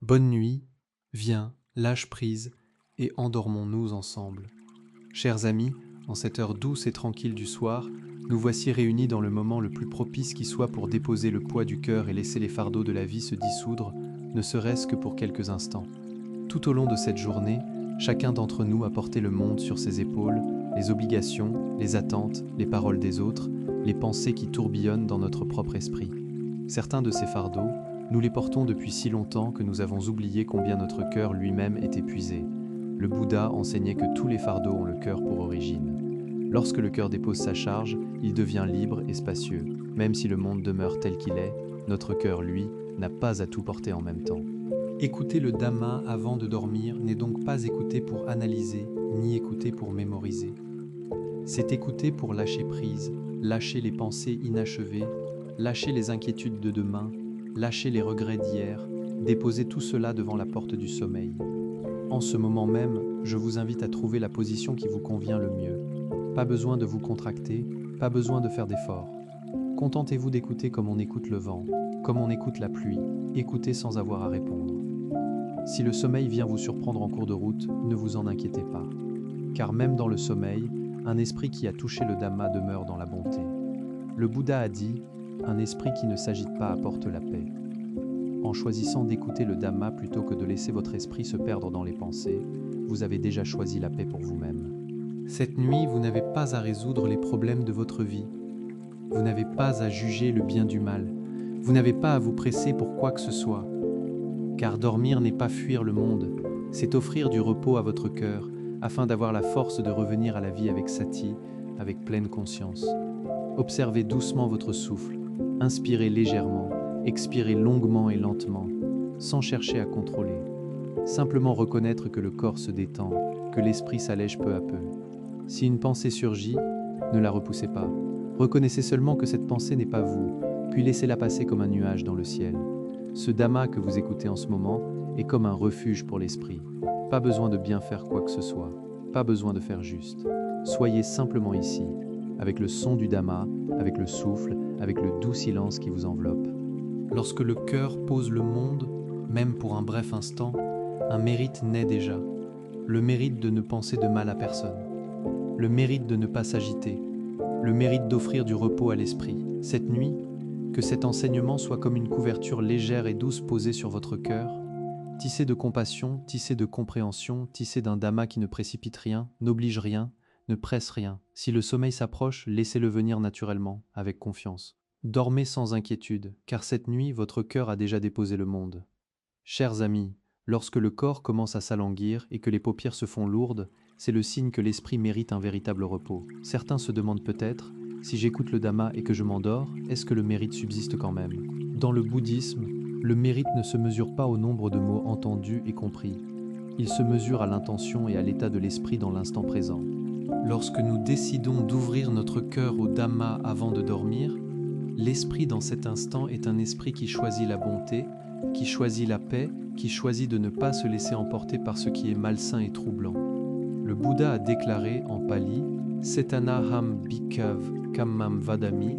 Bonne nuit, viens, lâche prise, et endormons-nous ensemble. Chers amis, en cette heure douce et tranquille du soir, nous voici réunis dans le moment le plus propice qui soit pour déposer le poids du cœur et laisser les fardeaux de la vie se dissoudre, ne serait-ce que pour quelques instants. Tout au long de cette journée, chacun d'entre nous a porté le monde sur ses épaules, les obligations, les attentes, les paroles des autres, les pensées qui tourbillonnent dans notre propre esprit. Certains de ces fardeaux, nous les portons depuis si longtemps que nous avons oublié combien notre cœur lui-même est épuisé. Le Bouddha enseignait que tous les fardeaux ont le cœur pour origine. Lorsque le cœur dépose sa charge, il devient libre et spacieux. Même si le monde demeure tel qu'il est, notre cœur, lui, n'a pas à tout porter en même temps. Écouter le Dhamma avant de dormir n'est donc pas écouter pour analyser, ni écouter pour mémoriser. C'est écouter pour lâcher prise, lâcher les pensées inachevées, lâcher les inquiétudes de demain, lâcher les regrets d'hier, déposer tout cela devant la porte du sommeil. En ce moment même, je vous invite à trouver la position qui vous convient le mieux. Pas besoin de vous contracter, pas besoin de faire d'efforts. Contentez-vous d'écouter comme on écoute le vent, comme on écoute la pluie, écoutez sans avoir à répondre. Si le sommeil vient vous surprendre en cours de route, ne vous en inquiétez pas. Car même dans le sommeil, un esprit qui a touché le Dhamma demeure dans la bonté. Le Bouddha a dit, un esprit qui ne s'agite pas apporte la paix. En choisissant d'écouter le Dhamma plutôt que de laisser votre esprit se perdre dans les pensées, vous avez déjà choisi la paix pour vous-même. Cette nuit, vous n'avez pas à résoudre les problèmes de votre vie. Vous n'avez pas à juger le bien du mal. Vous n'avez pas à vous presser pour quoi que ce soit. Car dormir n'est pas fuir le monde, c'est offrir du repos à votre cœur, afin d'avoir la force de revenir à la vie avec sati, avec pleine conscience. Observez doucement votre souffle, inspirez légèrement, expirez longuement et lentement, sans chercher à contrôler. Simplement reconnaître que le corps se détend, que l'esprit s'allège peu à peu. Si une pensée surgit, ne la repoussez pas. Reconnaissez seulement que cette pensée n'est pas vous, puis laissez-la passer comme un nuage dans le ciel. Ce Dhamma que vous écoutez en ce moment est comme un refuge pour l'esprit. Pas besoin de bien faire quoi que ce soit, pas besoin de faire juste. Soyez simplement ici, avec le son du Dhamma, avec le souffle, avec le doux silence qui vous enveloppe. Lorsque le cœur pose le monde, même pour un bref instant, un mérite naît déjà. Le mérite de ne penser de mal à personne. Le mérite de ne pas s'agiter. Le mérite d'offrir du repos à l'esprit. Cette nuit, que cet enseignement soit comme une couverture légère et douce posée sur votre cœur, tissé de compassion, tissé de compréhension, tissé d'un Dhamma qui ne précipite rien, n'oblige rien, ne presse rien. Si le sommeil s'approche, laissez-le venir naturellement, avec confiance. Dormez sans inquiétude, car cette nuit, votre cœur a déjà déposé le monde. Chers amis, lorsque le corps commence à s'alanguir et que les paupières se font lourdes, c'est le signe que l'esprit mérite un véritable repos. Certains se demandent peut-être, si j'écoute le Dhamma et que je m'endors, est-ce que le mérite subsiste quand même? Dans le bouddhisme, le mérite ne se mesure pas au nombre de mots entendus et compris. Il se mesure à l'intention et à l'état de l'esprit dans l'instant présent. Lorsque nous décidons d'ouvrir notre cœur au Dhamma avant de dormir, l'esprit dans cet instant est un esprit qui choisit la bonté, qui choisit la paix, qui choisit de ne pas se laisser emporter par ce qui est malsain et troublant. Le Bouddha a déclaré en pali « Setanaham bhikkhave kammam vadami »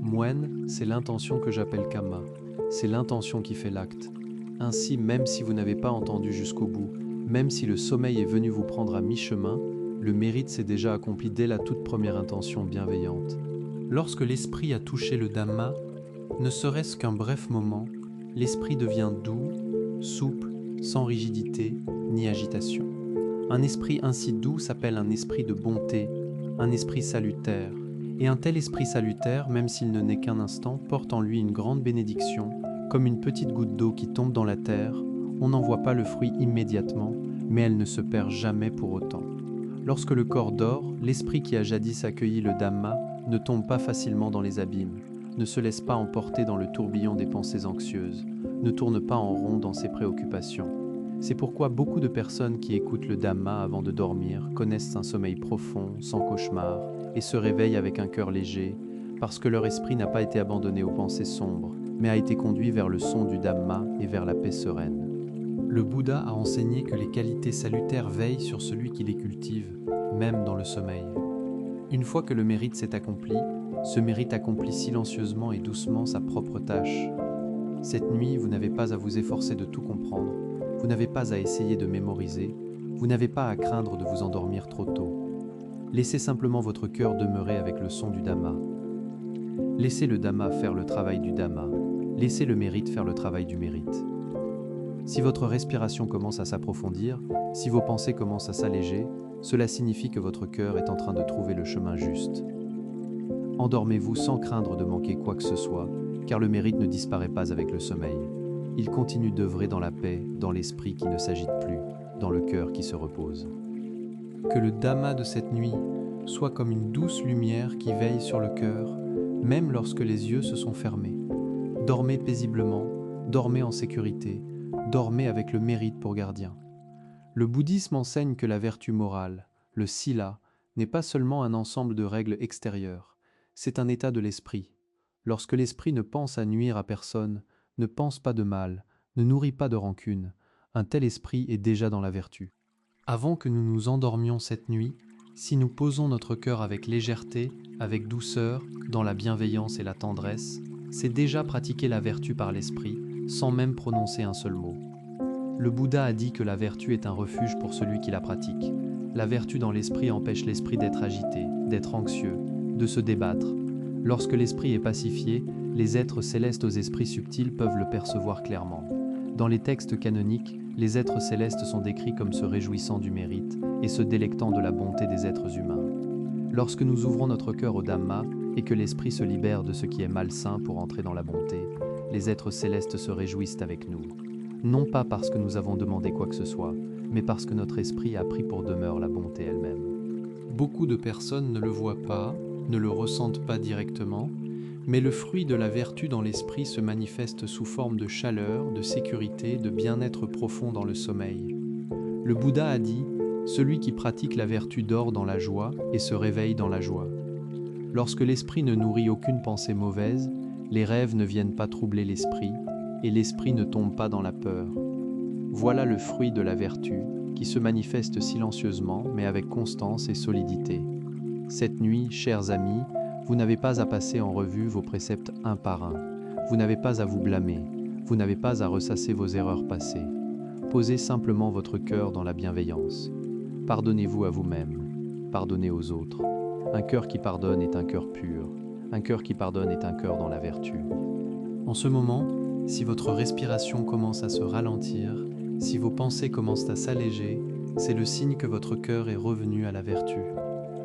Moine, c'est l'intention que j'appelle kamma. C'est l'intention qui fait l'acte. Ainsi, même si vous n'avez pas entendu jusqu'au bout, même si le sommeil est venu vous prendre à mi-chemin, le mérite s'est déjà accompli dès la toute première intention bienveillante. Lorsque l'esprit a touché le Dhamma, ne serait-ce qu'un bref moment, l'esprit devient doux, souple, sans rigidité ni agitation. Un esprit ainsi doux s'appelle un esprit de bonté, un esprit salutaire. Et un tel esprit salutaire, même s'il ne n'est qu'un instant, porte en lui une grande bénédiction, comme une petite goutte d'eau qui tombe dans la terre. On n'en voit pas le fruit immédiatement, mais elle ne se perd jamais pour autant. Lorsque le corps dort, l'esprit qui a jadis accueilli le Dhamma ne tombe pas facilement dans les abîmes, ne se laisse pas emporter dans le tourbillon des pensées anxieuses, ne tourne pas en rond dans ses préoccupations. C'est pourquoi beaucoup de personnes qui écoutent le Dhamma avant de dormir connaissent un sommeil profond, sans cauchemar, et se réveillent avec un cœur léger, parce que leur esprit n'a pas été abandonné aux pensées sombres, mais a été conduit vers le son du Dhamma et vers la paix sereine. Le Bouddha a enseigné que les qualités salutaires veillent sur celui qui les cultive, même dans le sommeil. Une fois que le mérite s'est accompli, ce mérite accomplit silencieusement et doucement sa propre tâche. Cette nuit, vous n'avez pas à vous efforcer de tout comprendre, vous n'avez pas à essayer de mémoriser, vous n'avez pas à craindre de vous endormir trop tôt. Laissez simplement votre cœur demeurer avec le son du Dhamma. Laissez le Dhamma faire le travail du Dhamma. Laissez le mérite faire le travail du mérite. Si votre respiration commence à s'approfondir, si vos pensées commencent à s'alléger, cela signifie que votre cœur est en train de trouver le chemin juste. Endormez-vous sans craindre de manquer quoi que ce soit, car le mérite ne disparaît pas avec le sommeil. Il continue d'œuvrer dans la paix, dans l'esprit qui ne s'agite plus, dans le cœur qui se repose. Que le Dhamma de cette nuit soit comme une douce lumière qui veille sur le cœur, même lorsque les yeux se sont fermés. Dormez paisiblement, dormez en sécurité, dormez avec le mérite pour gardien. Le bouddhisme enseigne que la vertu morale, le sila, n'est pas seulement un ensemble de règles extérieures, c'est un état de l'esprit. Lorsque l'esprit ne pense à nuire à personne, ne pense pas de mal, ne nourrit pas de rancune, un tel esprit est déjà dans la vertu. Avant que nous nous endormions cette nuit, si nous posons notre cœur avec légèreté, avec douceur, dans la bienveillance et la tendresse, c'est déjà pratiquer la vertu par l'esprit, sans même prononcer un seul mot. Le Bouddha a dit que la vertu est un refuge pour celui qui la pratique. La vertu dans l'esprit empêche l'esprit d'être agité, d'être anxieux, de se débattre. Lorsque l'esprit est pacifié, les êtres célestes aux esprits subtils peuvent le percevoir clairement. Dans les textes canoniques, les êtres célestes sont décrits comme se réjouissant du mérite et se délectant de la bonté des êtres humains. Lorsque nous ouvrons notre cœur au Dhamma et que l'esprit se libère de ce qui est malsain pour entrer dans la bonté, les êtres célestes se réjouissent avec nous. Non pas parce que nous avons demandé quoi que ce soit, mais parce que notre esprit a pris pour demeure la bonté elle-même. Beaucoup de personnes ne le voient pas, ne le ressentent pas directement, mais le fruit de la vertu dans l'esprit se manifeste sous forme de chaleur, de sécurité, de bien-être profond dans le sommeil. Le Bouddha a dit « Celui qui pratique la vertu dort dans la joie et se réveille dans la joie ». Lorsque l'esprit ne nourrit aucune pensée mauvaise, les rêves ne viennent pas troubler l'esprit, et l'esprit ne tombe pas dans la peur. Voilà le fruit de la vertu, qui se manifeste silencieusement, mais avec constance et solidité. Cette nuit, chers amis, vous n'avez pas à passer en revue vos préceptes un par un. Vous n'avez pas à vous blâmer. Vous n'avez pas à ressasser vos erreurs passées. Posez simplement votre cœur dans la bienveillance. Pardonnez-vous à vous-même. Pardonnez aux autres. Un cœur qui pardonne est un cœur pur. Un cœur qui pardonne est un cœur dans la vertu. En ce moment, si votre respiration commence à se ralentir, si vos pensées commencent à s'alléger, c'est le signe que votre cœur est revenu à la vertu.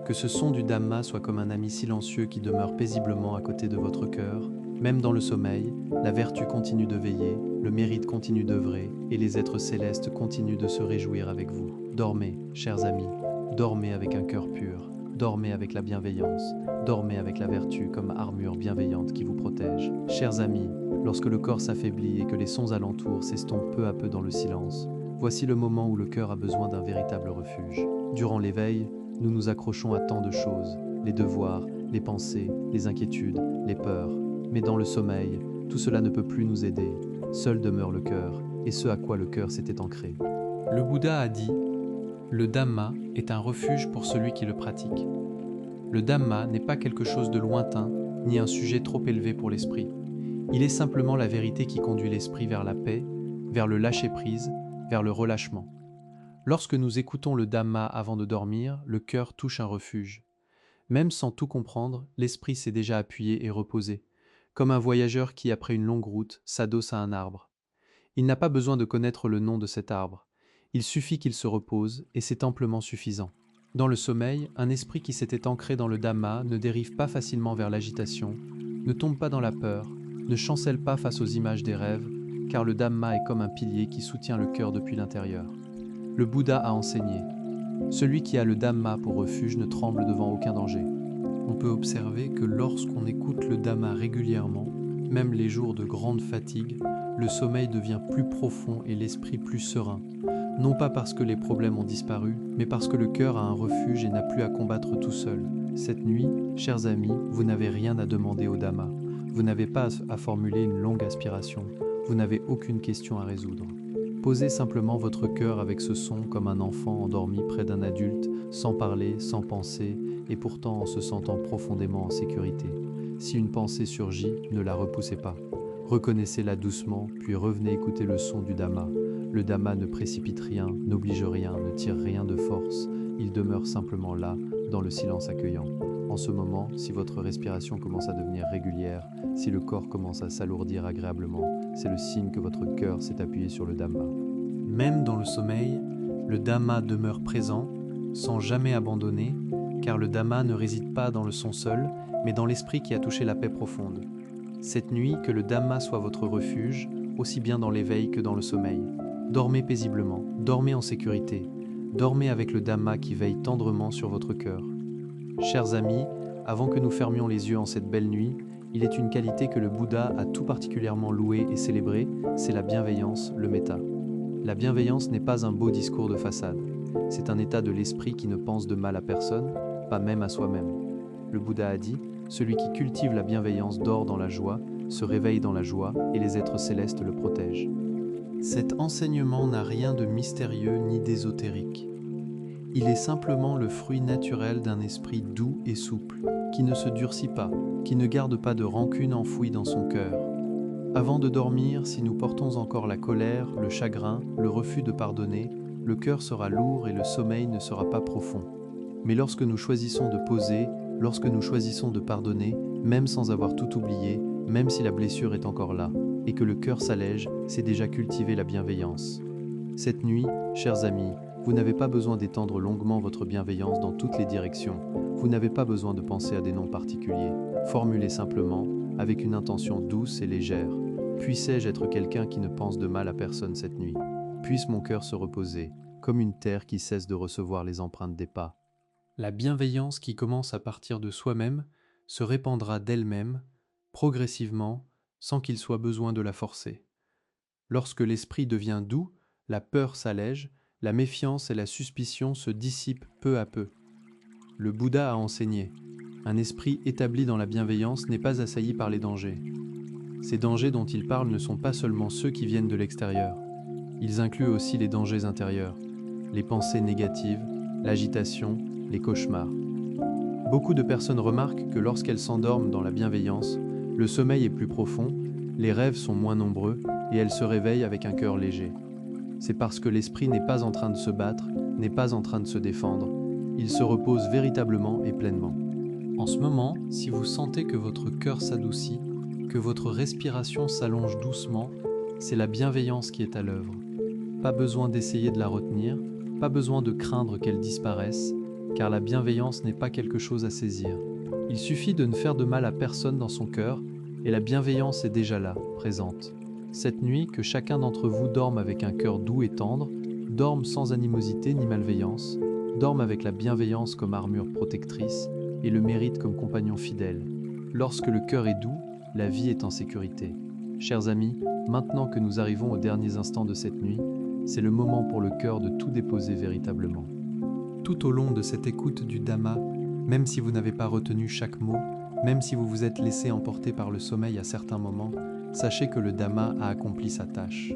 Que ce son du Dhamma soit comme un ami silencieux qui demeure paisiblement à côté de votre cœur. Même dans le sommeil, la vertu continue de veiller, le mérite continue d'œuvrer, et les êtres célestes continuent de se réjouir avec vous. Dormez, chers amis, dormez avec un cœur pur, dormez avec la bienveillance, dormez avec la vertu comme armure bienveillante qui vous protège. Chers amis, lorsque le corps s'affaiblit et que les sons alentours s'estompent peu à peu dans le silence, voici le moment où le cœur a besoin d'un véritable refuge. Durant l'éveil, nous nous accrochons à tant de choses, les devoirs, les pensées, les inquiétudes, les peurs. Mais dans le sommeil, tout cela ne peut plus nous aider. Seul demeure le cœur, et ce à quoi le cœur s'était ancré. Le Bouddha a dit « Le Dhamma est un refuge pour celui qui le pratique. » Le Dhamma n'est pas quelque chose de lointain, ni un sujet trop élevé pour l'esprit. Il est simplement la vérité qui conduit l'esprit vers la paix, vers le lâcher-prise, vers le relâchement. Lorsque nous écoutons le Dhamma avant de dormir, le cœur touche un refuge. Même sans tout comprendre, l'esprit s'est déjà appuyé et reposé, comme un voyageur qui, après une longue route, s'adosse à un arbre. Il n'a pas besoin de connaître le nom de cet arbre. Il suffit qu'il se repose, et c'est amplement suffisant. Dans le sommeil, un esprit qui s'était ancré dans le Dhamma ne dérive pas facilement vers l'agitation, ne tombe pas dans la peur, ne chancelle pas face aux images des rêves, car le Dhamma est comme un pilier qui soutient le cœur depuis l'intérieur. Le Bouddha a enseigné « Celui qui a le Dhamma pour refuge ne tremble devant aucun danger ». On peut observer que lorsqu'on écoute le Dhamma régulièrement, même les jours de grande fatigue, le sommeil devient plus profond et l'esprit plus serein. Non pas parce que les problèmes ont disparu, mais parce que le cœur a un refuge et n'a plus à combattre tout seul. Cette nuit, chers amis, vous n'avez rien à demander au Dhamma. Vous n'avez pas à formuler une longue aspiration. Vous n'avez aucune question à résoudre. Posez simplement votre cœur avec ce son comme un enfant endormi près d'un adulte, sans parler, sans penser, et pourtant en se sentant profondément en sécurité. Si une pensée surgit, ne la repoussez pas. Reconnaissez-la doucement, puis revenez écouter le son du Dhamma. Le Dhamma ne précipite rien, n'oblige rien, ne tire rien de force. Il demeure simplement là, dans le silence accueillant. En ce moment, si votre respiration commence à devenir régulière, si le corps commence à s'alourdir agréablement, c'est le signe que votre cœur s'est appuyé sur le Dhamma. Même dans le sommeil, le Dhamma demeure présent, sans jamais abandonner, car le Dhamma ne réside pas dans le son seul, mais dans l'esprit qui a touché la paix profonde. Cette nuit, que le Dhamma soit votre refuge, aussi bien dans l'éveil que dans le sommeil. Dormez paisiblement, dormez en sécurité, dormez avec le Dhamma qui veille tendrement sur votre cœur. Chers amis, avant que nous fermions les yeux en cette belle nuit, il est une qualité que le Bouddha a tout particulièrement louée et célébrée, c'est la bienveillance, le metta. La bienveillance n'est pas un beau discours de façade, c'est un état de l'esprit qui ne pense de mal à personne, pas même à soi-même. Le Bouddha a dit, celui qui cultive la bienveillance dort dans la joie, se réveille dans la joie et les êtres célestes le protègent. Cet enseignement n'a rien de mystérieux ni d'ésotérique. Il est simplement le fruit naturel d'un esprit doux et souple, qui ne se durcit pas, qui ne garde pas de rancune enfouie dans son cœur. Avant de dormir, si nous portons encore la colère, le chagrin, le refus de pardonner, le cœur sera lourd et le sommeil ne sera pas profond. Mais lorsque nous choisissons de poser, lorsque nous choisissons de pardonner, même sans avoir tout oublié, même si la blessure est encore là, et que le cœur s'allège, c'est déjà cultiver la bienveillance. Cette nuit, chers amis, vous n'avez pas besoin d'étendre longuement votre bienveillance dans toutes les directions. Vous n'avez pas besoin de penser à des noms particuliers. Formulez simplement, avec une intention douce et légère. Puissais-je être quelqu'un qui ne pense de mal à personne cette nuit? Puisse mon cœur se reposer, comme une terre qui cesse de recevoir les empreintes des pas. La bienveillance qui commence à partir de soi-même se répandra d'elle-même, progressivement, sans qu'il soit besoin de la forcer. Lorsque l'esprit devient doux, la peur s'allège, la méfiance et la suspicion se dissipent peu à peu. Le Bouddha a enseigné, un esprit établi dans la bienveillance n'est pas assailli par les dangers. Ces dangers dont il parle ne sont pas seulement ceux qui viennent de l'extérieur. Ils incluent aussi les dangers intérieurs, les pensées négatives, l'agitation, les cauchemars. Beaucoup de personnes remarquent que lorsqu'elles s'endorment dans la bienveillance, le sommeil est plus profond, les rêves sont moins nombreux et elles se réveillent avec un cœur léger. C'est parce que l'esprit n'est pas en train de se battre, n'est pas en train de se défendre, il se repose véritablement et pleinement. En ce moment, si vous sentez que votre cœur s'adoucit, que votre respiration s'allonge doucement, c'est la bienveillance qui est à l'œuvre. Pas besoin d'essayer de la retenir, pas besoin de craindre qu'elle disparaisse, car la bienveillance n'est pas quelque chose à saisir. Il suffit de ne faire de mal à personne dans son cœur, et la bienveillance est déjà là, présente. Cette nuit, que chacun d'entre vous dorme avec un cœur doux et tendre, dorme sans animosité ni malveillance, dorme avec la bienveillance comme armure protectrice et le mérite comme compagnon fidèle. Lorsque le cœur est doux, la vie est en sécurité. Chers amis, maintenant que nous arrivons aux derniers instants de cette nuit, c'est le moment pour le cœur de tout déposer véritablement. Tout au long de cette écoute du Dhamma, même si vous n'avez pas retenu chaque mot, même si vous vous êtes laissé emporter par le sommeil à certains moments, sachez que le Dhamma a accompli sa tâche.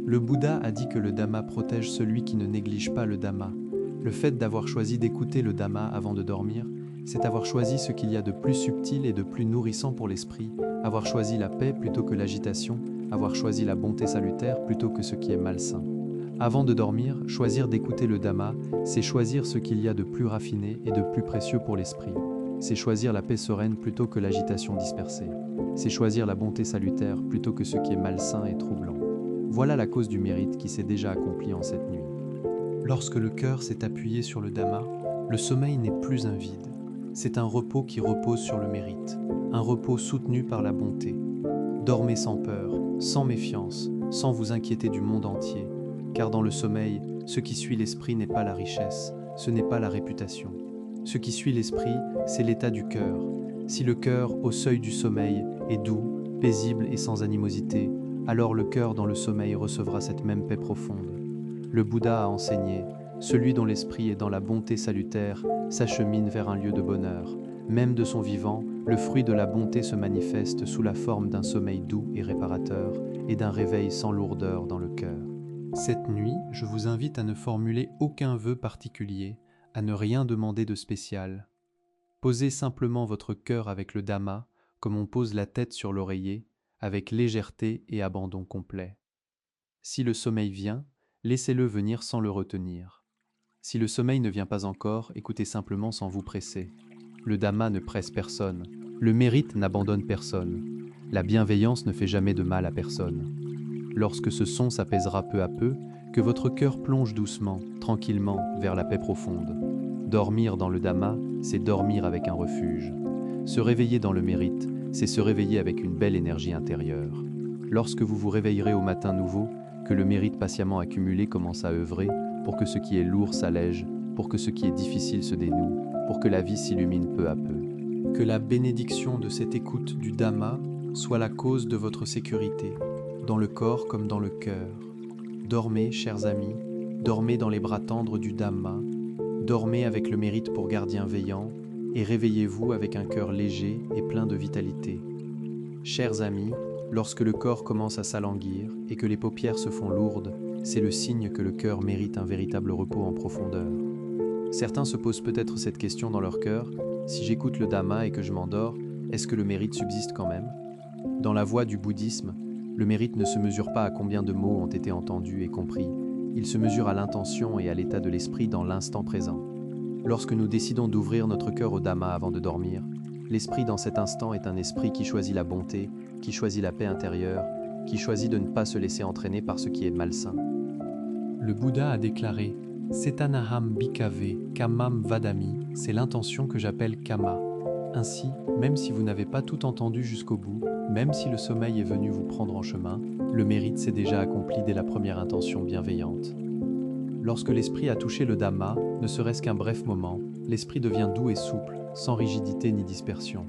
Le Bouddha a dit que le Dhamma protège celui qui ne néglige pas le Dhamma. Le fait d'avoir choisi d'écouter le Dhamma avant de dormir, c'est avoir choisi ce qu'il y a de plus subtil et de plus nourrissant pour l'esprit, avoir choisi la paix plutôt que l'agitation, avoir choisi la bonté salutaire plutôt que ce qui est malsain. Avant de dormir, choisir d'écouter le Dhamma, c'est choisir ce qu'il y a de plus raffiné et de plus précieux pour l'esprit. C'est choisir la paix sereine plutôt que l'agitation dispersée. C'est choisir la bonté salutaire plutôt que ce qui est malsain et troublant. Voilà la cause du mérite qui s'est déjà accomplie en cette nuit. Lorsque le cœur s'est appuyé sur le Dhamma, le sommeil n'est plus un vide. C'est un repos qui repose sur le mérite, un repos soutenu par la bonté. Dormez sans peur, sans méfiance, sans vous inquiéter du monde entier, car dans le sommeil, ce qui suit l'esprit n'est pas la richesse, ce n'est pas la réputation. Ce qui suit l'esprit, c'est l'état du cœur. Si le cœur, au seuil du sommeil, est doux, paisible et sans animosité, alors le cœur dans le sommeil recevra cette même paix profonde. Le Bouddha a enseigné, celui dont l'esprit est dans la bonté salutaire s'achemine vers un lieu de bonheur. Même de son vivant, le fruit de la bonté se manifeste sous la forme d'un sommeil doux et réparateur et d'un réveil sans lourdeur dans le cœur. Cette nuit, je vous invite à ne formuler aucun vœu particulier, à ne rien demander de spécial. Posez simplement votre cœur avec le Dhamma, comme on pose la tête sur l'oreiller, avec légèreté et abandon complet. Si le sommeil vient, laissez-le venir sans le retenir. Si le sommeil ne vient pas encore, écoutez simplement sans vous presser. Le Dhamma ne presse personne. Le mérite n'abandonne personne. La bienveillance ne fait jamais de mal à personne. Lorsque ce son s'apaisera peu à peu, que votre cœur plonge doucement, tranquillement, vers la paix profonde. Dormir dans le Dhamma, c'est dormir avec un refuge. Se réveiller dans le mérite, c'est se réveiller avec une belle énergie intérieure. Lorsque vous vous réveillerez au matin nouveau, que le mérite patiemment accumulé commence à œuvrer pour que ce qui est lourd s'allège, pour que ce qui est difficile se dénoue, pour que la vie s'illumine peu à peu. Que la bénédiction de cette écoute du Dhamma soit la cause de votre sécurité, dans le corps comme dans le cœur. Dormez, chers amis, dormez dans les bras tendres du Dhamma, dormez avec le mérite pour gardien veillant, et réveillez-vous avec un cœur léger et plein de vitalité. Chers amis, lorsque le corps commence à s'alanguir et que les paupières se font lourdes, c'est le signe que le cœur mérite un véritable repos en profondeur. Certains se posent peut-être cette question dans leur cœur, si j'écoute le Dhamma et que je m'endors, est-ce que le mérite subsiste quand même? Dans la voie du bouddhisme, le mérite ne se mesure pas à combien de mots ont été entendus et compris, il se mesure à l'intention et à l'état de l'esprit dans l'instant présent. Lorsque nous décidons d'ouvrir notre cœur au Dhamma avant de dormir, l'esprit dans cet instant est un esprit qui choisit la bonté, qui choisit la paix intérieure, qui choisit de ne pas se laisser entraîner par ce qui est malsain. Le Bouddha a déclaré « Setanaham bhikkhave kamam vadami », c'est l'intention que j'appelle kama. Ainsi, même si vous n'avez pas tout entendu jusqu'au bout, même si le sommeil est venu vous prendre en chemin, le mérite s'est déjà accompli dès la première intention bienveillante. Lorsque l'esprit a touché le Dhamma, ne serait-ce qu'un bref moment, l'esprit devient doux et souple, sans rigidité ni dispersion.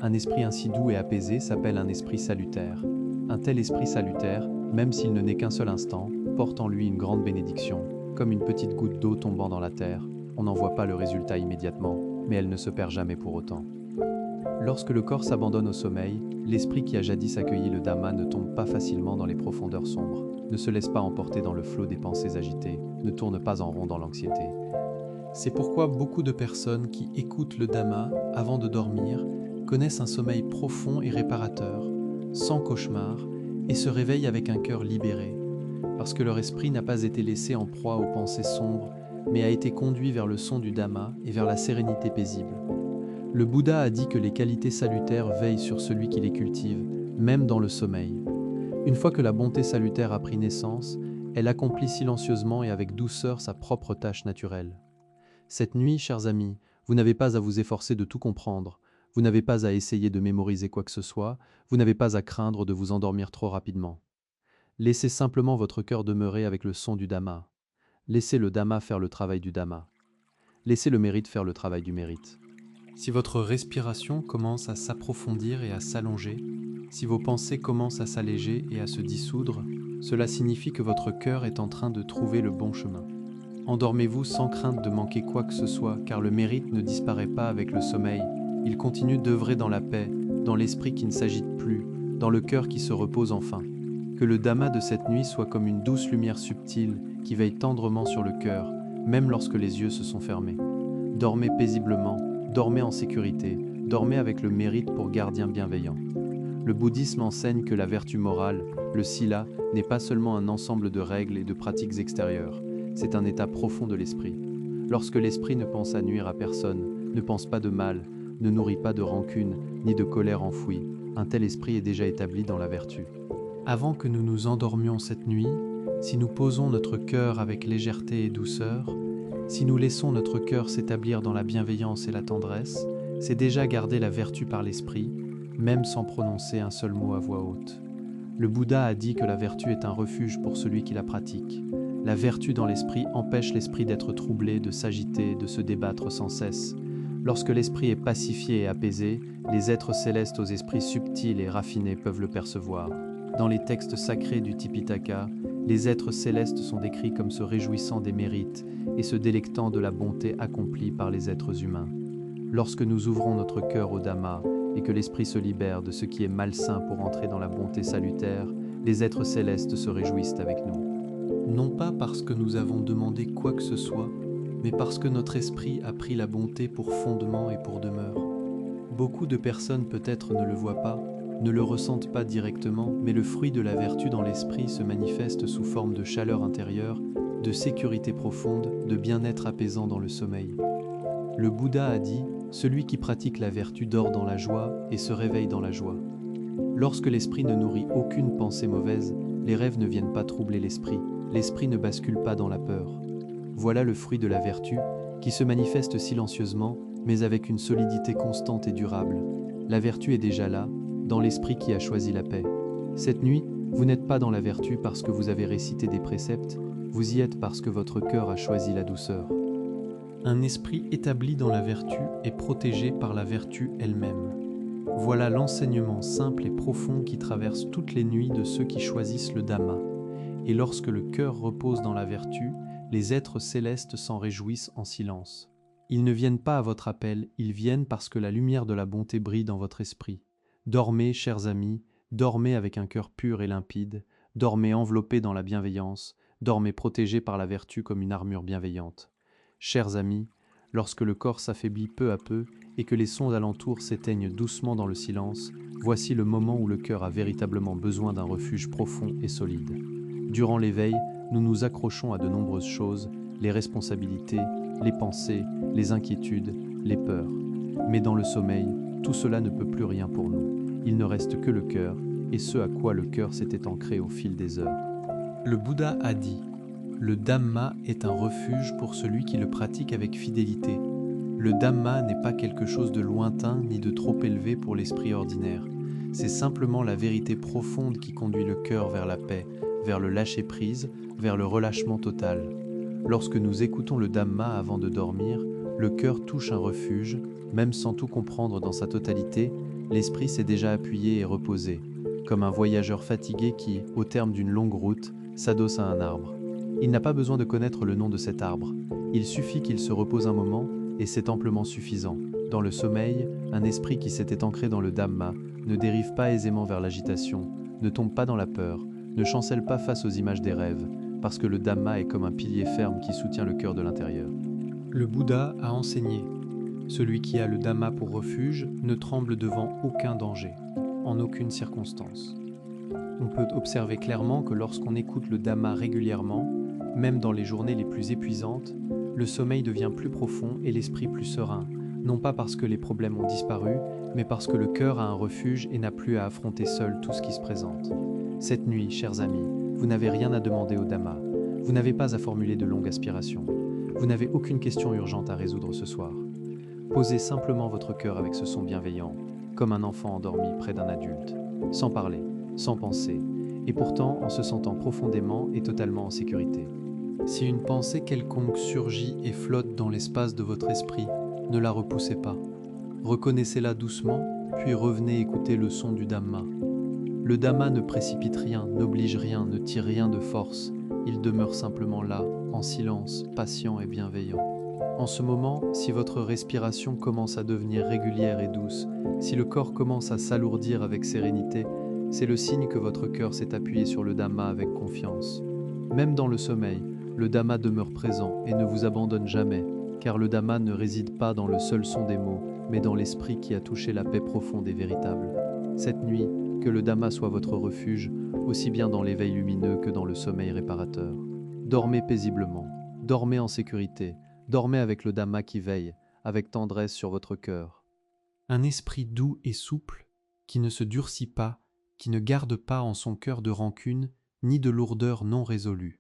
Un esprit ainsi doux et apaisé s'appelle un esprit salutaire. Un tel esprit salutaire, même s'il ne n'est qu'un seul instant, porte en lui une grande bénédiction, comme une petite goutte d'eau tombant dans la terre. On n'en voit pas le résultat immédiatement, mais elle ne se perd jamais pour autant. Lorsque le corps s'abandonne au sommeil, l'esprit qui a jadis accueilli le Dhamma ne tombe pas facilement dans les profondeurs sombres, ne se laisse pas emporter dans le flot des pensées agitées, ne tourne pas en rond dans l'anxiété. C'est pourquoi beaucoup de personnes qui écoutent le Dhamma avant de dormir connaissent un sommeil profond et réparateur, sans cauchemar, et se réveillent avec un cœur libéré, parce que leur esprit n'a pas été laissé en proie aux pensées sombres, mais a été conduit vers le son du Dhamma et vers la sérénité paisible. Le Bouddha a dit que les qualités salutaires veillent sur celui qui les cultive, même dans le sommeil. Une fois que la bonté salutaire a pris naissance, elle accomplit silencieusement et avec douceur sa propre tâche naturelle. Cette nuit, chers amis, vous n'avez pas à vous efforcer de tout comprendre, vous n'avez pas à essayer de mémoriser quoi que ce soit, vous n'avez pas à craindre de vous endormir trop rapidement. Laissez simplement votre cœur demeurer avec le son du Dhamma. Laissez le Dhamma faire le travail du Dhamma. Laissez le mérite faire le travail du mérite. Si votre respiration commence à s'approfondir et à s'allonger, si vos pensées commencent à s'alléger et à se dissoudre, cela signifie que votre cœur est en train de trouver le bon chemin. Endormez-vous sans crainte de manquer quoi que ce soit, car le mérite ne disparaît pas avec le sommeil. Il continue d'œuvrer dans la paix, dans l'esprit qui ne s'agite plus, dans le cœur qui se repose enfin. Que le Dhamma de cette nuit soit comme une douce lumière subtile qui veille tendrement sur le cœur, même lorsque les yeux se sont fermés. Dormez paisiblement, dormez en sécurité, dormez avec le mérite pour gardien bienveillant. Le bouddhisme enseigne que la vertu morale, le sila, n'est pas seulement un ensemble de règles et de pratiques extérieures, c'est un état profond de l'esprit. Lorsque l'esprit ne pense à nuire à personne, ne pense pas de mal, ne nourrit pas de rancune, ni de colère enfouie, un tel esprit est déjà établi dans la vertu. Avant que nous nous endormions cette nuit, si nous posons notre cœur avec légèreté et douceur, si nous laissons notre cœur s'établir dans la bienveillance et la tendresse, c'est déjà garder la vertu par l'esprit, même sans prononcer un seul mot à voix haute. Le Bouddha a dit que la vertu est un refuge pour celui qui la pratique. La vertu dans l'esprit empêche l'esprit d'être troublé, de s'agiter, de se débattre sans cesse. Lorsque l'esprit est pacifié et apaisé, les êtres célestes aux esprits subtils et raffinés peuvent le percevoir. Dans les textes sacrés du Tipitaka, les êtres célestes sont décrits comme se réjouissant des mérites et se délectant de la bonté accomplie par les êtres humains. Lorsque nous ouvrons notre cœur au Dhamma et que l'esprit se libère de ce qui est malsain pour entrer dans la bonté salutaire, les êtres célestes se réjouissent avec nous. Non pas parce que nous avons demandé quoi que ce soit, mais parce que notre esprit a pris la bonté pour fondement et pour demeure. Beaucoup de personnes peut-être ne le voient pas, ne le ressentent pas directement, mais le fruit de la vertu dans l'esprit se manifeste sous forme de chaleur intérieure, de sécurité profonde, de bien-être apaisant dans le sommeil. Le Bouddha a dit « Celui qui pratique la vertu dort dans la joie et se réveille dans la joie ». Lorsque l'esprit ne nourrit aucune pensée mauvaise, les rêves ne viennent pas troubler l'esprit ne bascule pas dans la peur. Voilà le fruit de la vertu, qui se manifeste silencieusement, mais avec une solidité constante et durable. La vertu est déjà là, dans l'esprit qui a choisi la paix. Cette nuit, vous n'êtes pas dans la vertu parce que vous avez récité des préceptes, vous y êtes parce que votre cœur a choisi la douceur. Un esprit établi dans la vertu est protégé par la vertu elle-même. Voilà l'enseignement simple et profond qui traverse toutes les nuits de ceux qui choisissent le Dhamma. Et lorsque le cœur repose dans la vertu, les êtres célestes s'en réjouissent en silence. Ils ne viennent pas à votre appel, ils viennent parce que la lumière de la bonté brille dans votre esprit. Dormez, chers amis, dormez avec un cœur pur et limpide, dormez enveloppés dans la bienveillance, dormez protégés par la vertu comme une armure bienveillante. Chers amis, lorsque le corps s'affaiblit peu à peu et que les sons alentours s'éteignent doucement dans le silence, voici le moment où le cœur a véritablement besoin d'un refuge profond et solide. Durant l'éveil, nous nous accrochons à de nombreuses choses, les responsabilités, les pensées, les inquiétudes, les peurs. Mais dans le sommeil, tout cela ne peut plus rien pour nous. Il ne reste que le cœur, et ce à quoi le cœur s'était ancré au fil des heures. Le Bouddha a dit « Le Dhamma est un refuge pour celui qui le pratique avec fidélité. Le Dhamma n'est pas quelque chose de lointain ni de trop élevé pour l'esprit ordinaire. C'est simplement la vérité profonde qui conduit le cœur vers la paix, vers le lâcher-prise, vers le relâchement total. Lorsque nous écoutons le Dhamma avant de dormir, le cœur touche un refuge, même sans tout comprendre dans sa totalité, l'esprit s'est déjà appuyé et reposé, comme un voyageur fatigué qui, au terme d'une longue route, s'adosse à un arbre. Il n'a pas besoin de connaître le nom de cet arbre. Il suffit qu'il se repose un moment, et c'est amplement suffisant. Dans le sommeil, un esprit qui s'était ancré dans le Dhamma ne dérive pas aisément vers l'agitation, ne tombe pas dans la peur, ne chancelle pas face aux images des rêves, parce que le Dhamma est comme un pilier ferme qui soutient le cœur de l'intérieur. Le Bouddha a enseigné « Celui qui a le Dhamma pour refuge ne tremble devant aucun danger, en aucune circonstance. » On peut observer clairement que lorsqu'on écoute le Dhamma régulièrement, même dans les journées les plus épuisantes, le sommeil devient plus profond et l'esprit plus serein, non pas parce que les problèmes ont disparu, mais parce que le cœur a un refuge et n'a plus à affronter seul tout ce qui se présente. Cette nuit, chers amis, vous n'avez rien à demander au Dhamma. Vous n'avez pas à formuler de longues aspirations. Vous n'avez aucune question urgente à résoudre ce soir. Posez simplement votre cœur avec ce son bienveillant, comme un enfant endormi près d'un adulte, sans parler, sans penser, et pourtant en se sentant profondément et totalement en sécurité. Si une pensée quelconque surgit et flotte dans l'espace de votre esprit, ne la repoussez pas. Reconnaissez-la doucement, puis revenez écouter le son du Dhamma. Le Dhamma ne précipite rien, n'oblige rien, ne tire rien de force. Il demeure simplement là, en silence, patient et bienveillant. En ce moment, si votre respiration commence à devenir régulière et douce, si le corps commence à s'alourdir avec sérénité, c'est le signe que votre cœur s'est appuyé sur le Dhamma avec confiance. Même dans le sommeil, le Dhamma demeure présent et ne vous abandonne jamais, car le Dhamma ne réside pas dans le seul son des mots, mais dans l'esprit qui a touché la paix profonde et véritable. Cette nuit, que le Dhamma soit votre refuge, aussi bien dans l'éveil lumineux que dans le sommeil réparateur. Dormez paisiblement, dormez en sécurité, dormez avec le Dhamma qui veille, avec tendresse sur votre cœur. Un esprit doux et souple, qui ne se durcit pas, qui ne garde pas en son cœur de rancune, ni de lourdeur non résolue.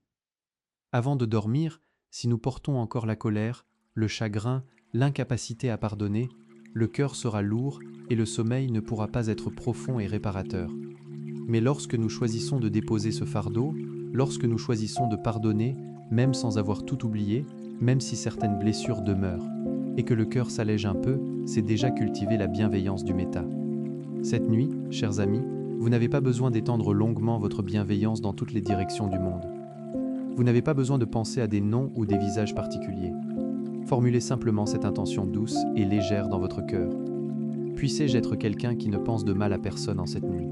Avant de dormir, si nous portons encore la colère, le chagrin, l'incapacité à pardonner, le cœur sera lourd et le sommeil ne pourra pas être profond et réparateur. Mais lorsque nous choisissons de déposer ce fardeau, lorsque nous choisissons de pardonner, même sans avoir tout oublié, même si certaines blessures demeurent, et que le cœur s'allège un peu, c'est déjà cultiver la bienveillance du méta. Cette nuit, chers amis, vous n'avez pas besoin d'étendre longuement votre bienveillance dans toutes les directions du monde. Vous n'avez pas besoin de penser à des noms ou des visages particuliers. Formulez simplement cette intention douce et légère dans votre cœur. Puissé-je être quelqu'un qui ne pense de mal à personne en cette nuit?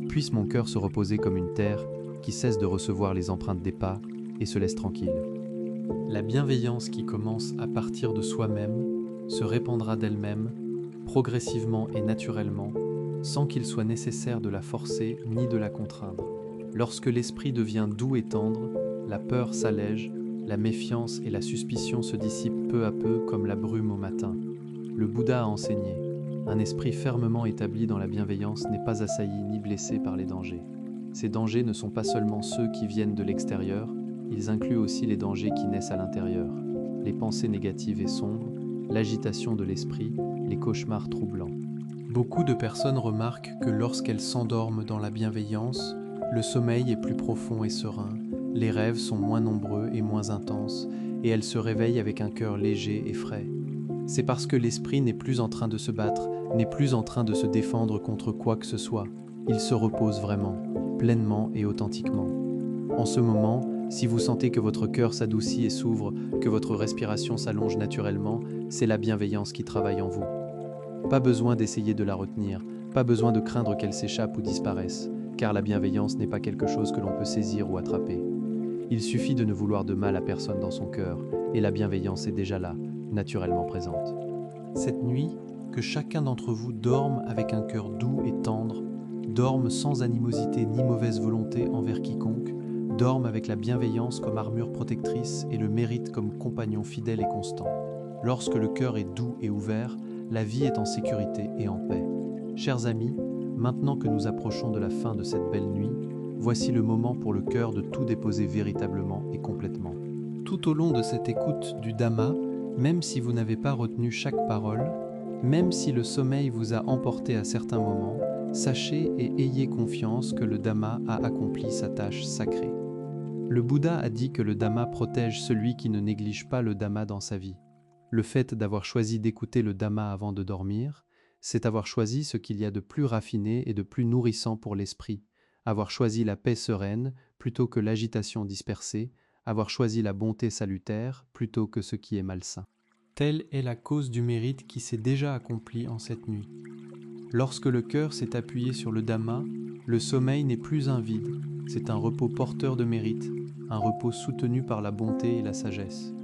Puisse mon cœur se reposer comme une terre qui cesse de recevoir les empreintes des pas et se laisse tranquille. La bienveillance qui commence à partir de soi-même se répandra d'elle-même, progressivement et naturellement, sans qu'il soit nécessaire de la forcer ni de la contraindre. Lorsque l'esprit devient doux et tendre, la peur s'allège, la méfiance et la suspicion se dissipent peu à peu comme la brume au matin. Le Bouddha a enseigné, un esprit fermement établi dans la bienveillance n'est pas assailli ni blessé par les dangers. Ces dangers ne sont pas seulement ceux qui viennent de l'extérieur, ils incluent aussi les dangers qui naissent à l'intérieur, les pensées négatives et sombres, l'agitation de l'esprit, les cauchemars troublants. Beaucoup de personnes remarquent que lorsqu'elles s'endorment dans la bienveillance, le sommeil est plus profond et serein, les rêves sont moins nombreux et moins intenses, et elles se réveillent avec un cœur léger et frais. C'est parce que l'esprit n'est plus en train de se battre, n'est plus en train de se défendre contre quoi que ce soit. Il se repose vraiment, pleinement et authentiquement. En ce moment, si vous sentez que votre cœur s'adoucit et s'ouvre, que votre respiration s'allonge naturellement, c'est la bienveillance qui travaille en vous. Pas besoin d'essayer de la retenir, pas besoin de craindre qu'elle s'échappe ou disparaisse, car la bienveillance n'est pas quelque chose que l'on peut saisir ou attraper. Il suffit de ne vouloir de mal à personne dans son cœur, et la bienveillance est déjà là, naturellement présente. Cette nuit, que chacun d'entre vous dorme avec un cœur doux et tendre, dorme sans animosité ni mauvaise volonté envers quiconque, dorme avec la bienveillance comme armure protectrice et le mérite comme compagnon fidèle et constant. Lorsque le cœur est doux et ouvert, la vie est en sécurité et en paix. Chers amis, maintenant que nous approchons de la fin de cette belle nuit, voici le moment pour le cœur de tout déposer véritablement et complètement. Tout au long de cette écoute du Dhamma, même si vous n'avez pas retenu chaque parole, même si le sommeil vous a emporté à certains moments, sachez et ayez confiance que le Dhamma a accompli sa tâche sacrée. Le Bouddha a dit que le Dhamma protège celui qui ne néglige pas le Dhamma dans sa vie. Le fait d'avoir choisi d'écouter le Dhamma avant de dormir, c'est avoir choisi ce qu'il y a de plus raffiné et de plus nourrissant pour l'esprit, avoir choisi la paix sereine plutôt que l'agitation dispersée, avoir choisi la bonté salutaire plutôt que ce qui est malsain. Telle est la cause du mérite qui s'est déjà accompli en cette nuit. Lorsque le cœur s'est appuyé sur le Dhamma, le sommeil n'est plus un vide, c'est un repos porteur de mérite, un repos soutenu par la bonté et la sagesse.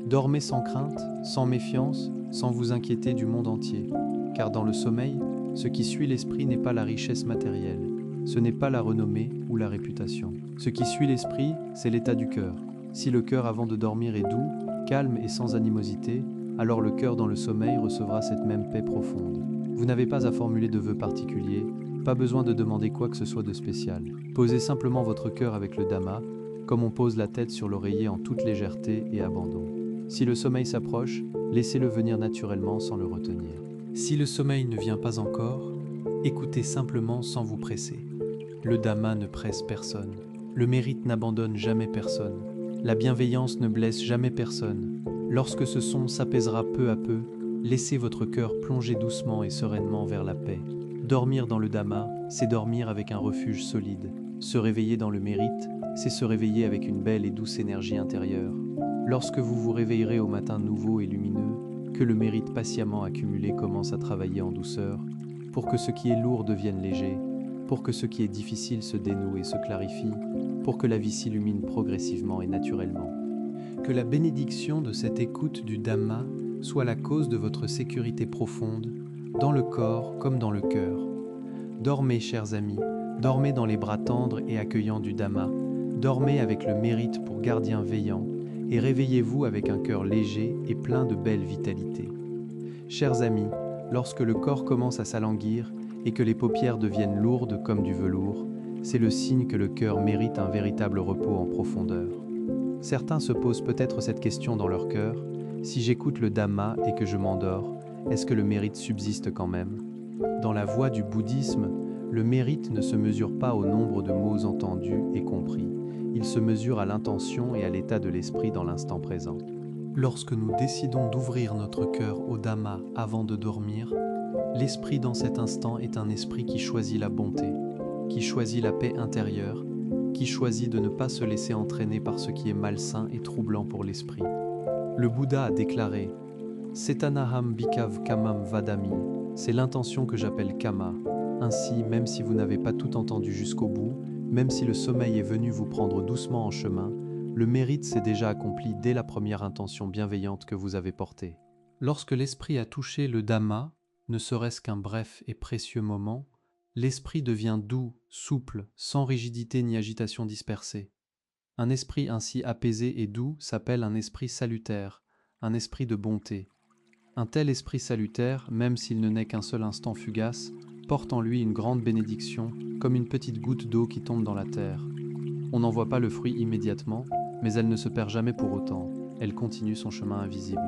Dormez sans crainte, sans méfiance, sans vous inquiéter du monde entier, car dans le sommeil, ce qui suit l'esprit n'est pas la richesse matérielle, ce n'est pas la renommée ou la réputation. Ce qui suit l'esprit, c'est l'état du cœur. Si le cœur avant de dormir est doux, calme et sans animosité, alors le cœur dans le sommeil recevra cette même paix profonde. Vous n'avez pas à formuler de vœux particuliers, pas besoin de demander quoi que ce soit de spécial. Posez simplement votre cœur avec le Dhamma, comme on pose la tête sur l'oreiller en toute légèreté et abandon. Si le sommeil s'approche, laissez-le venir naturellement sans le retenir. Si le sommeil ne vient pas encore, écoutez simplement sans vous presser. Le Dhamma ne presse personne. Le mérite n'abandonne jamais personne. La bienveillance ne blesse jamais personne. Lorsque ce son s'apaisera peu à peu, laissez votre cœur plonger doucement et sereinement vers la paix. Dormir dans le Dhamma, c'est dormir avec un refuge solide. Se réveiller dans le mérite, c'est se réveiller avec une belle et douce énergie intérieure. Lorsque vous vous réveillerez au matin nouveau et lumineux, que le mérite patiemment accumulé commence à travailler en douceur, pour que ce qui est lourd devienne léger, pour que ce qui est difficile se dénoue et se clarifie, pour que la vie s'illumine progressivement et naturellement. Que la bénédiction de cette écoute du Dhamma soit la cause de votre sécurité profonde, dans le corps comme dans le cœur. Dormez, chers amis, dormez dans les bras tendres et accueillants du Dhamma, dormez avec le mérite pour gardien veillant, et réveillez-vous avec un cœur léger et plein de belle vitalité. Chers amis, lorsque le corps commence à s'alanguir et que les paupières deviennent lourdes comme du velours, c'est le signe que le cœur mérite un véritable repos en profondeur. Certains se posent peut-être cette question dans leur cœur: si j'écoute le Dhamma et que je m'endors, est-ce que le mérite subsiste quand même? Dans la voie du bouddhisme, le mérite ne se mesure pas au nombre de mots entendus et compris. Il se mesure à l'intention et à l'état de l'esprit dans l'instant présent. Lorsque nous décidons d'ouvrir notre cœur au Dhamma avant de dormir, l'esprit dans cet instant est un esprit qui choisit la bonté, qui choisit la paix intérieure, qui choisit de ne pas se laisser entraîner par ce qui est malsain et troublant pour l'esprit. Le Bouddha a déclaré « Setanaham bhikkhave kamam vadami », c'est l'intention que j'appelle kama. Ainsi, même si vous n'avez pas tout entendu jusqu'au bout, même si le sommeil est venu vous prendre doucement en chemin, le mérite s'est déjà accompli dès la première intention bienveillante que vous avez portée. Lorsque l'esprit a touché le Dhamma, ne serait-ce qu'un bref et précieux moment, L'esprit devient doux, souple, sans rigidité ni agitation dispersée. Un esprit ainsi apaisé et doux s'appelle un esprit salutaire, un esprit de bonté. Un tel esprit salutaire, même s'il ne n'est qu'un seul instant fugace, porte en lui une grande bénédiction, comme une petite goutte d'eau qui tombe dans la terre. On n'en voit pas le fruit immédiatement, mais elle ne se perd jamais pour autant, elle continue son chemin invisible.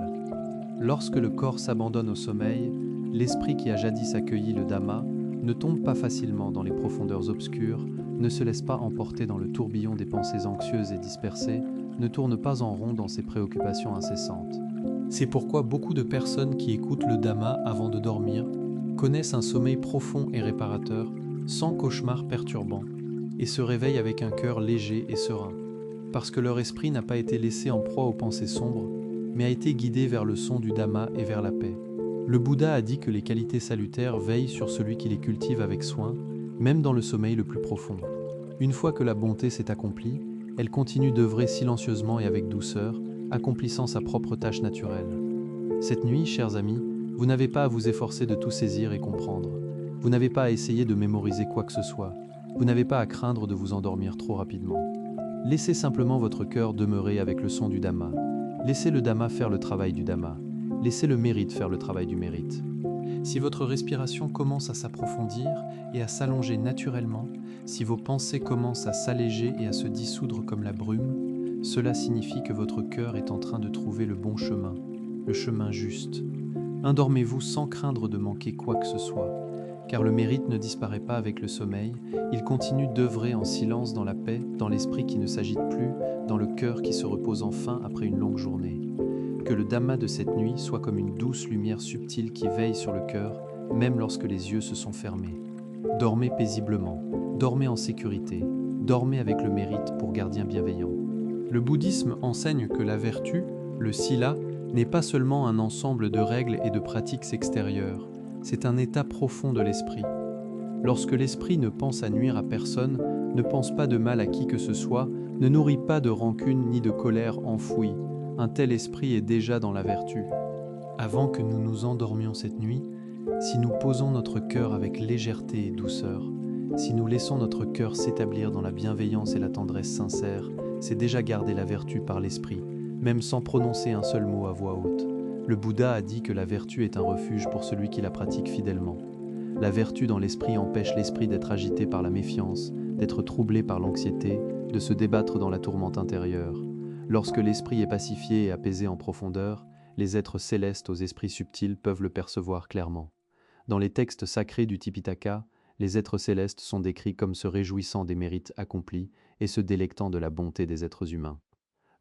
Lorsque le corps s'abandonne au sommeil, l'esprit qui a jadis accueilli le Dhamma ne tombe pas facilement dans les profondeurs obscures, ne se laisse pas emporter dans le tourbillon des pensées anxieuses et dispersées, ne tourne pas en rond dans ses préoccupations incessantes. C'est pourquoi beaucoup de personnes qui écoutent le Dhamma avant de dormir connaissent un sommeil profond et réparateur, sans cauchemars perturbants, et se réveillent avec un cœur léger et serein, parce que leur esprit n'a pas été laissé en proie aux pensées sombres, mais a été guidé vers le son du Dhamma et vers la paix. Le Bouddha a dit que les qualités salutaires veillent sur celui qui les cultive avec soin, même dans le sommeil le plus profond. Une fois que la bonté s'est accomplie, elle continue d'œuvrer silencieusement et avec douceur, accomplissant sa propre tâche naturelle. Cette nuit, chers amis, vous n'avez pas à vous efforcer de tout saisir et comprendre. Vous n'avez pas à essayer de mémoriser quoi que ce soit. Vous n'avez pas à craindre de vous endormir trop rapidement. Laissez simplement votre cœur demeurer avec le son du Dhamma. Laissez le Dhamma faire le travail du Dhamma. Laissez le mérite faire le travail du mérite. Si votre respiration commence à s'approfondir et à s'allonger naturellement, si vos pensées commencent à s'alléger et à se dissoudre comme la brume, cela signifie que votre cœur est en train de trouver le bon chemin, le chemin juste. Endormez-vous sans craindre de manquer quoi que ce soit, car le mérite ne disparaît pas avec le sommeil, il continue d'œuvrer en silence dans la paix, dans l'esprit qui ne s'agite plus, dans le cœur qui se repose enfin après une longue journée. Que le Dhamma de cette nuit soit comme une douce lumière subtile qui veille sur le cœur, même lorsque les yeux se sont fermés. Dormez paisiblement, dormez en sécurité, dormez avec le mérite pour gardien bienveillant. Le bouddhisme enseigne que la vertu, le sila, n'est pas seulement un ensemble de règles et de pratiques extérieures, c'est un état profond de l'esprit. Lorsque l'esprit ne pense à nuire à personne, ne pense pas de mal à qui que ce soit, ne nourrit pas de rancune ni de colère enfouie, un tel esprit est déjà dans la vertu. Avant que nous nous endormions cette nuit, si nous posons notre cœur avec légèreté et douceur, si nous laissons notre cœur s'établir dans la bienveillance et la tendresse sincère, c'est déjà garder la vertu par l'esprit, même sans prononcer un seul mot à voix haute. Le Bouddha a dit que la vertu est un refuge pour celui qui la pratique fidèlement. La vertu dans l'esprit empêche l'esprit d'être agité par la méfiance, d'être troublé par l'anxiété, de se débattre dans la tourmente intérieure. Lorsque l'esprit est pacifié et apaisé en profondeur, les êtres célestes aux esprits subtils peuvent le percevoir clairement. Dans les textes sacrés du Tipitaka, les êtres célestes sont décrits comme se réjouissant des mérites accomplis et se délectant de la bonté des êtres humains.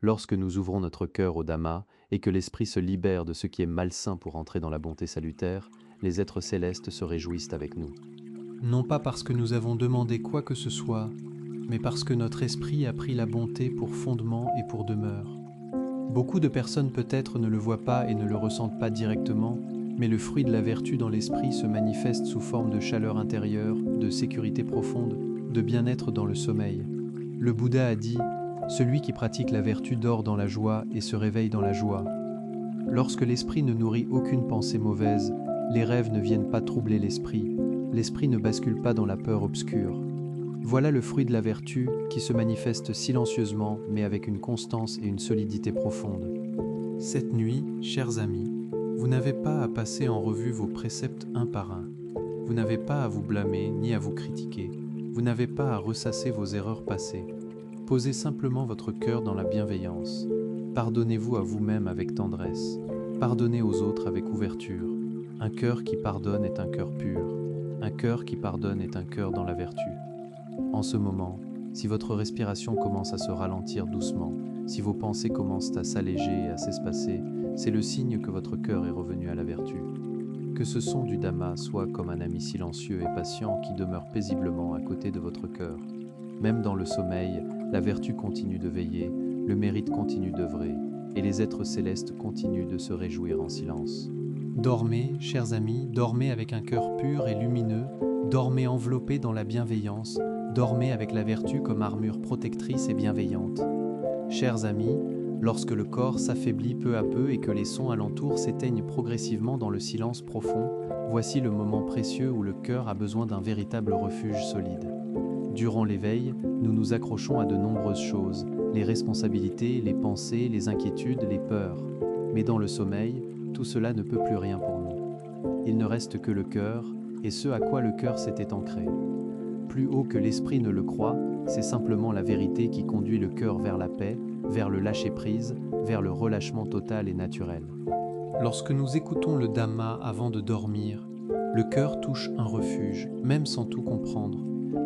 Lorsque nous ouvrons notre cœur au Dhamma et que l'esprit se libère de ce qui est malsain pour entrer dans la bonté salutaire, les êtres célestes se réjouissent avec nous. Non pas parce que nous avons demandé quoi que ce soit, mais parce que notre esprit a pris la bonté pour fondement et pour demeure. Beaucoup de personnes peut-être ne le voient pas et ne le ressentent pas directement, mais le fruit de la vertu dans l'esprit se manifeste sous forme de chaleur intérieure, de sécurité profonde, de bien-être dans le sommeil. Le Bouddha a dit « Celui qui pratique la vertu dort dans la joie et se réveille dans la joie ». Lorsque l'esprit ne nourrit aucune pensée mauvaise, les rêves ne viennent pas troubler l'esprit ne bascule pas dans la peur obscure. Voilà le fruit de la vertu qui se manifeste silencieusement mais avec une constance et une solidité profonde. Cette nuit, chers amis, vous n'avez pas à passer en revue vos préceptes un par un. Vous n'avez pas à vous blâmer ni à vous critiquer. Vous n'avez pas à ressasser vos erreurs passées. Posez simplement votre cœur dans la bienveillance. Pardonnez-vous à vous-même avec tendresse. Pardonnez aux autres avec ouverture. Un cœur qui pardonne est un cœur pur. Un cœur qui pardonne est un cœur dans la vertu. En ce moment, si votre respiration commence à se ralentir doucement, si vos pensées commencent à s'alléger et à s'espacer, c'est le signe que votre cœur est revenu à la vertu. Que ce son du Dhamma soit comme un ami silencieux et patient qui demeure paisiblement à côté de votre cœur. Même dans le sommeil, la vertu continue de veiller, le mérite continue d'œuvrer, et les êtres célestes continuent de se réjouir en silence. Dormez, chers amis, dormez avec un cœur pur et lumineux, dormez enveloppés dans la bienveillance, dormez avec la vertu comme armure protectrice et bienveillante. Chers amis, lorsque le corps s'affaiblit peu à peu et que les sons alentours s'éteignent progressivement dans le silence profond, Voici le moment précieux où le cœur a besoin d'un véritable refuge solide. Durant l'éveil, nous nous accrochons à de nombreuses choses, les responsabilités, les pensées, les inquiétudes, les peurs. Mais dans le sommeil, tout cela ne peut plus rien pour nous. Il ne reste que le cœur, et ce à quoi le cœur s'était ancré. Plus haut que l'esprit ne le croit, c'est simplement la vérité qui conduit le cœur vers la paix, vers le lâcher-prise, vers le relâchement total et naturel. Lorsque nous écoutons le Dhamma avant de dormir, le cœur touche un refuge, même sans tout comprendre.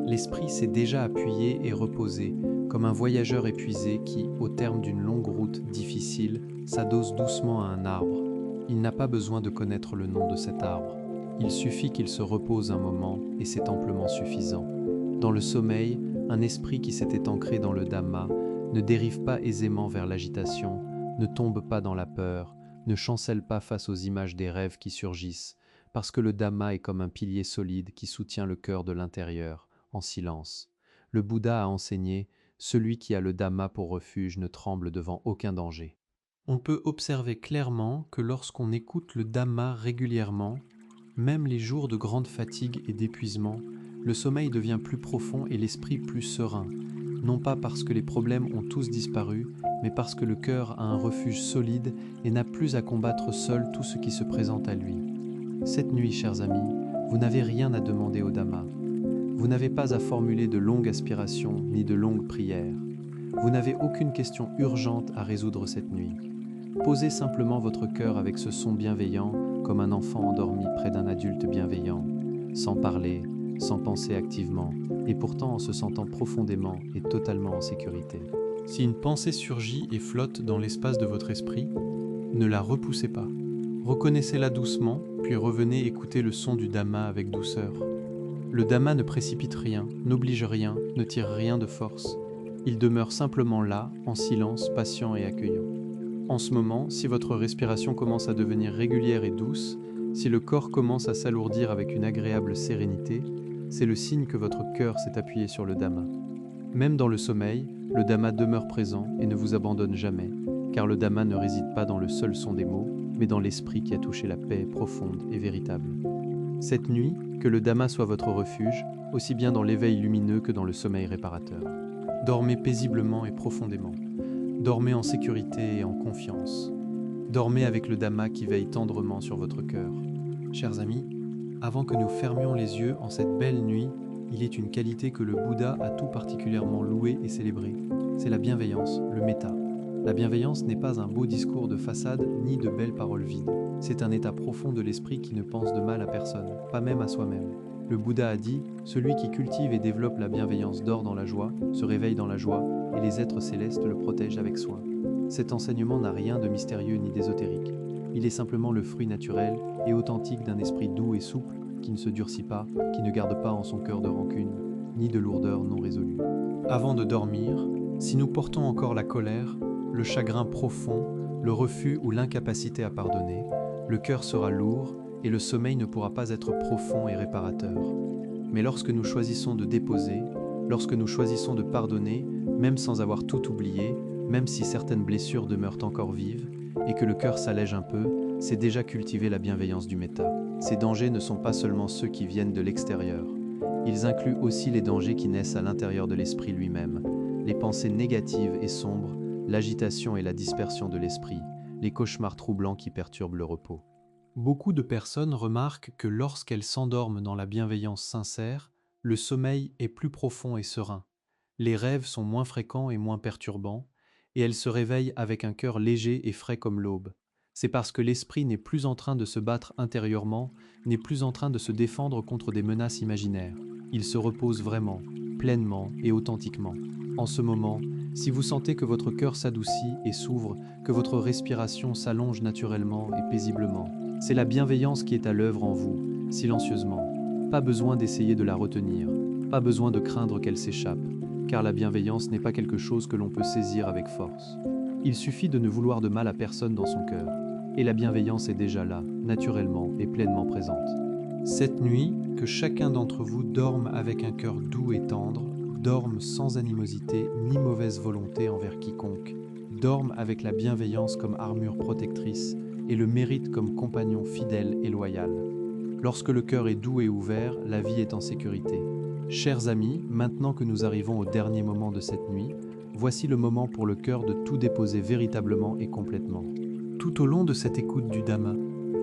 L'esprit s'est déjà appuyé et reposé, comme un voyageur épuisé qui, au terme d'une longue route difficile, s'adosse doucement à un arbre. Il n'a pas besoin de connaître le nom de cet arbre. Il suffit qu'il se repose un moment et c'est amplement suffisant. Dans le sommeil, un esprit qui s'était ancré dans le Dhamma ne dérive pas aisément vers l'agitation, ne tombe pas dans la peur, ne chancelle pas face aux images des rêves qui surgissent, parce que le Dhamma est comme un pilier solide qui soutient le cœur de l'intérieur, en silence. Le Bouddha a enseigné « Celui qui a le Dhamma pour refuge ne tremble devant aucun danger ». On peut observer clairement que lorsqu'on écoute le Dhamma régulièrement, même les jours de grande fatigue et d'épuisement, le sommeil devient plus profond et l'esprit plus serein, non pas parce que les problèmes ont tous disparu, mais parce que le cœur a un refuge solide et n'a plus à combattre seul tout ce qui se présente à lui. Cette nuit, chers amis, vous n'avez rien à demander au Dhamma. Vous n'avez pas à formuler de longues aspirations ni de longues prières. Vous n'avez aucune question urgente à résoudre cette nuit. Posez simplement votre cœur avec ce son bienveillant, comme un enfant endormi près d'un adulte bienveillant, sans parler, sans penser activement, et pourtant en se sentant profondément et totalement en sécurité. Si une pensée surgit et flotte dans l'espace de votre esprit, ne la repoussez pas. Reconnaissez-la doucement, puis revenez écouter le son du Dhamma avec douceur. Le Dhamma ne précipite rien, n'oblige rien, ne tire rien de force. Il demeure simplement là, en silence, patient et accueillant. En ce moment, si votre respiration commence à devenir régulière et douce, si le corps commence à s'alourdir avec une agréable sérénité, c'est le signe que votre cœur s'est appuyé sur le Dhamma. Même dans le sommeil, le Dhamma demeure présent et ne vous abandonne jamais, car le Dhamma ne réside pas dans le seul son des mots, mais dans l'esprit qui a touché la paix profonde et véritable. Cette nuit, que le Dhamma soit votre refuge, aussi bien dans l'éveil lumineux que dans le sommeil réparateur. Dormez paisiblement et profondément. Dormez en sécurité et en confiance. Dormez avec le Dhamma qui veille tendrement sur votre cœur. Chers amis, avant que nous fermions les yeux en cette belle nuit, il est une qualité que le Bouddha a tout particulièrement louée et célébrée. C'est la bienveillance, le metta. La bienveillance n'est pas un beau discours de façade ni de belles paroles vides. C'est un état profond de l'esprit qui ne pense de mal à personne, pas même à soi-même. Le Bouddha a dit « Celui qui cultive et développe la bienveillance dort dans la joie, se réveille dans la joie, et les êtres célestes le protègent avec soin. » Cet enseignement n'a rien de mystérieux ni d'ésotérique. Il est simplement le fruit naturel et authentique d'un esprit doux et souple, qui ne se durcit pas, qui ne garde pas en son cœur de rancune, ni de lourdeur non résolue. Avant de dormir, si nous portons encore la colère, le chagrin profond, le refus ou l'incapacité à pardonner, le cœur sera lourd et le sommeil ne pourra pas être profond et réparateur. Mais lorsque nous choisissons de déposer, lorsque nous choisissons de pardonner, même sans avoir tout oublié, même si certaines blessures demeurent encore vives, et que le cœur s'allège un peu, c'est déjà cultiver la bienveillance du metta. Ces dangers ne sont pas seulement ceux qui viennent de l'extérieur. Ils incluent aussi les dangers qui naissent à l'intérieur de l'esprit lui-même, les pensées négatives et sombres, l'agitation et la dispersion de l'esprit, les cauchemars troublants qui perturbent le repos. Beaucoup de personnes remarquent que lorsqu'elles s'endorment dans la bienveillance sincère, le sommeil est plus profond et serein. Les rêves sont moins fréquents et moins perturbants, et elles se réveillent avec un cœur léger et frais comme l'aube. C'est parce que l'esprit n'est plus en train de se battre intérieurement, n'est plus en train de se défendre contre des menaces imaginaires. Il se repose vraiment, pleinement et authentiquement. En ce moment, si vous sentez que votre cœur s'adoucit et s'ouvre, que votre respiration s'allonge naturellement et paisiblement, c'est la bienveillance qui est à l'œuvre en vous, silencieusement. Pas besoin d'essayer de la retenir, pas besoin de craindre qu'elle s'échappe, car la bienveillance n'est pas quelque chose que l'on peut saisir avec force. Il suffit de ne vouloir de mal à personne dans son cœur, et la bienveillance est déjà là, naturellement et pleinement présente. Cette nuit, que chacun d'entre vous dorme avec un cœur doux et tendre, dorme sans animosité ni mauvaise volonté envers quiconque, dorme avec la bienveillance comme armure protectrice et le mérite comme compagnon fidèle et loyal. Lorsque le cœur est doux et ouvert, la vie est en sécurité. Chers amis, maintenant que nous arrivons au dernier moment de cette nuit, voici le moment pour le cœur de tout déposer véritablement et complètement. Tout au long de cette écoute du Dhamma,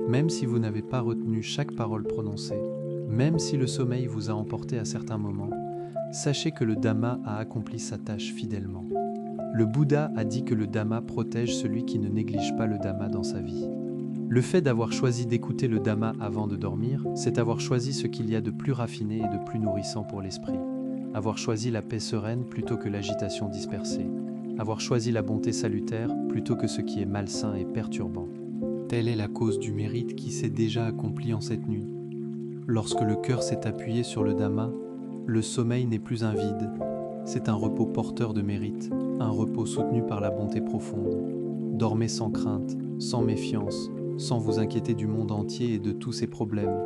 même si vous n'avez pas retenu chaque parole prononcée, même si le sommeil vous a emporté à certains moments, sachez que le Dhamma a accompli sa tâche fidèlement. Le Bouddha a dit que le Dhamma protège celui qui ne néglige pas le Dhamma dans sa vie. Le fait d'avoir choisi d'écouter le Dhamma avant de dormir, c'est avoir choisi ce qu'il y a de plus raffiné et de plus nourrissant pour l'esprit. Avoir choisi la paix sereine plutôt que l'agitation dispersée. Avoir choisi la bonté salutaire plutôt que ce qui est malsain et perturbant. Telle est la cause du mérite qui s'est déjà accompli en cette nuit. Lorsque le cœur s'est appuyé sur le Dhamma, le sommeil n'est plus un vide. C'est un repos porteur de mérite, un repos soutenu par la bonté profonde. Dormez sans crainte, sans méfiance, sans vous inquiéter du monde entier et de tous ses problèmes,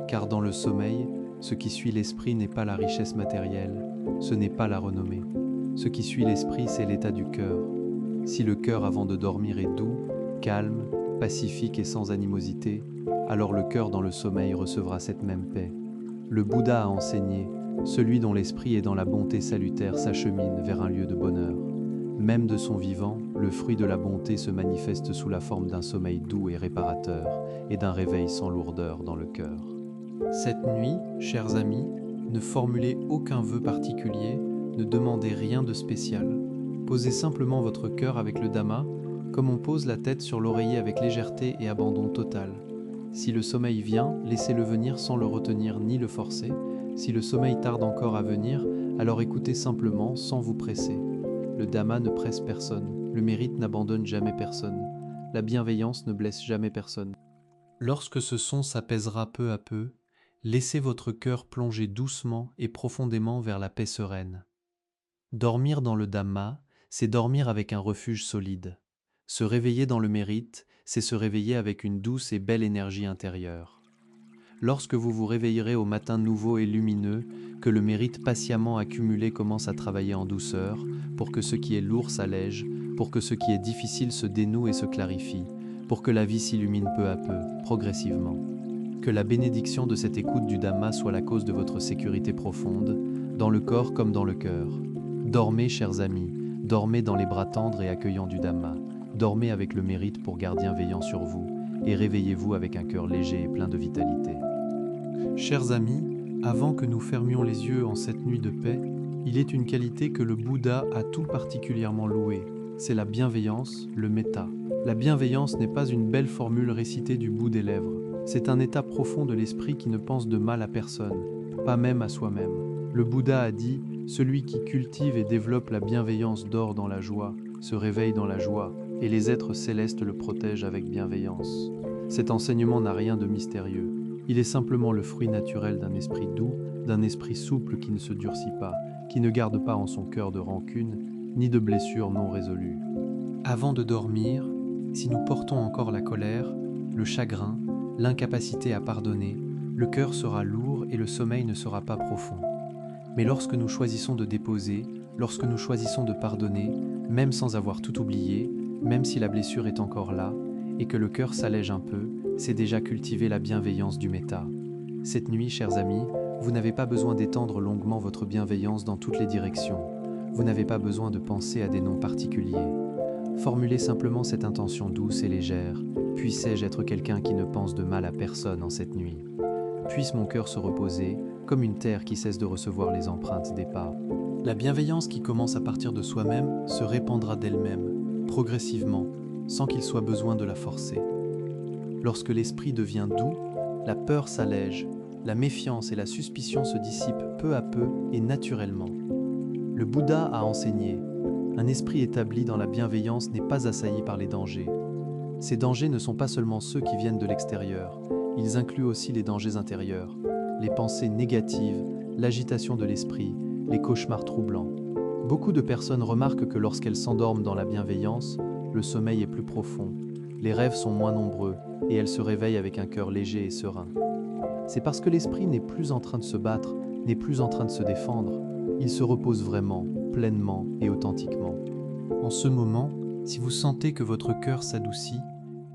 car dans le sommeil, ce qui suit l'esprit n'est pas la richesse matérielle, ce n'est pas la renommée. Ce qui suit l'esprit, c'est l'état du cœur. Si le cœur avant de dormir est doux, calme, pacifique et sans animosité, alors le cœur dans le sommeil recevra cette même paix. Le Bouddha a enseigné, celui dont l'esprit est dans la bonté salutaire s'achemine vers un lieu de bonheur. Même de son vivant, le fruit de la bonté se manifeste sous la forme d'un sommeil doux et réparateur, et d'un réveil sans lourdeur dans le cœur. Cette nuit, chers amis, ne formulez aucun vœu particulier, ne demandez rien de spécial. Posez simplement votre cœur avec le Dhamma, comme on pose la tête sur l'oreiller avec légèreté et abandon total. Si le sommeil vient, laissez-le venir sans le retenir ni le forcer. Si le sommeil tarde encore à venir, alors écoutez simplement sans vous presser. Le Dhamma ne presse personne, le mérite n'abandonne jamais personne, la bienveillance ne blesse jamais personne. Lorsque ce son s'apaisera peu à peu, laissez votre cœur plonger doucement et profondément vers la paix sereine. Dormir dans le Dhamma, c'est dormir avec un refuge solide. Se réveiller dans le mérite, c'est se réveiller avec une douce et belle énergie intérieure. Lorsque vous vous réveillerez au matin nouveau et lumineux, que le mérite patiemment accumulé commence à travailler en douceur, pour que ce qui est lourd s'allège, pour que ce qui est difficile se dénoue et se clarifie, pour que la vie s'illumine peu à peu, progressivement. Que la bénédiction de cette écoute du Dhamma soit la cause de votre sécurité profonde, dans le corps comme dans le cœur. Dormez, chers amis, dormez dans les bras tendres et accueillants du Dhamma. Dormez avec le mérite pour gardien veillant sur vous, et réveillez-vous avec un cœur léger et plein de vitalité. Chers amis, avant que nous fermions les yeux en cette nuit de paix, il est une qualité que le Bouddha a tout particulièrement louée, c'est la bienveillance, le metta. La bienveillance n'est pas une belle formule récitée du bout des lèvres, c'est un état profond de l'esprit qui ne pense de mal à personne, pas même à soi-même. Le Bouddha a dit « Celui qui cultive et développe la bienveillance dort dans la joie, se réveille dans la joie, et les êtres célestes le protègent avec bienveillance. » Cet enseignement n'a rien de mystérieux. Il est simplement le fruit naturel d'un esprit doux, d'un esprit souple qui ne se durcit pas, qui ne garde pas en son cœur de rancune, ni de blessures non résolues. Avant de dormir, si nous portons encore la colère, le chagrin, l'incapacité à pardonner, le cœur sera lourd et le sommeil ne sera pas profond. Mais lorsque nous choisissons de déposer, lorsque nous choisissons de pardonner, même sans avoir tout oublié, même si la blessure est encore là, et que le cœur s'allège un peu, c'est déjà cultiver la bienveillance du méta. Cette nuit, chers amis, vous n'avez pas besoin d'étendre longuement votre bienveillance dans toutes les directions. Vous n'avez pas besoin de penser à des noms particuliers. Formulez simplement cette intention douce et légère. Puissais-je être quelqu'un qui ne pense de mal à personne en cette nuit? Puisse mon cœur se reposer, comme une terre qui cesse de recevoir les empreintes des pas. La bienveillance qui commence à partir de soi-même se répandra d'elle-même, progressivement, sans qu'il soit besoin de la forcer. Lorsque l'esprit devient doux, la peur s'allège, la méfiance et la suspicion se dissipent peu à peu et naturellement. Le Bouddha a enseigné, un esprit établi dans la bienveillance n'est pas assailli par les dangers. Ces dangers ne sont pas seulement ceux qui viennent de l'extérieur, ils incluent aussi les dangers intérieurs, les pensées négatives, l'agitation de l'esprit, les cauchemars troublants. Beaucoup de personnes remarquent que lorsqu'elles s'endorment dans la bienveillance, le sommeil est plus profond, les rêves sont moins nombreux et elles se réveillent avec un cœur léger et serein. C'est parce que l'esprit n'est plus en train de se battre, n'est plus en train de se défendre, il se repose vraiment, pleinement et authentiquement. En ce moment, si vous sentez que votre cœur s'adoucit,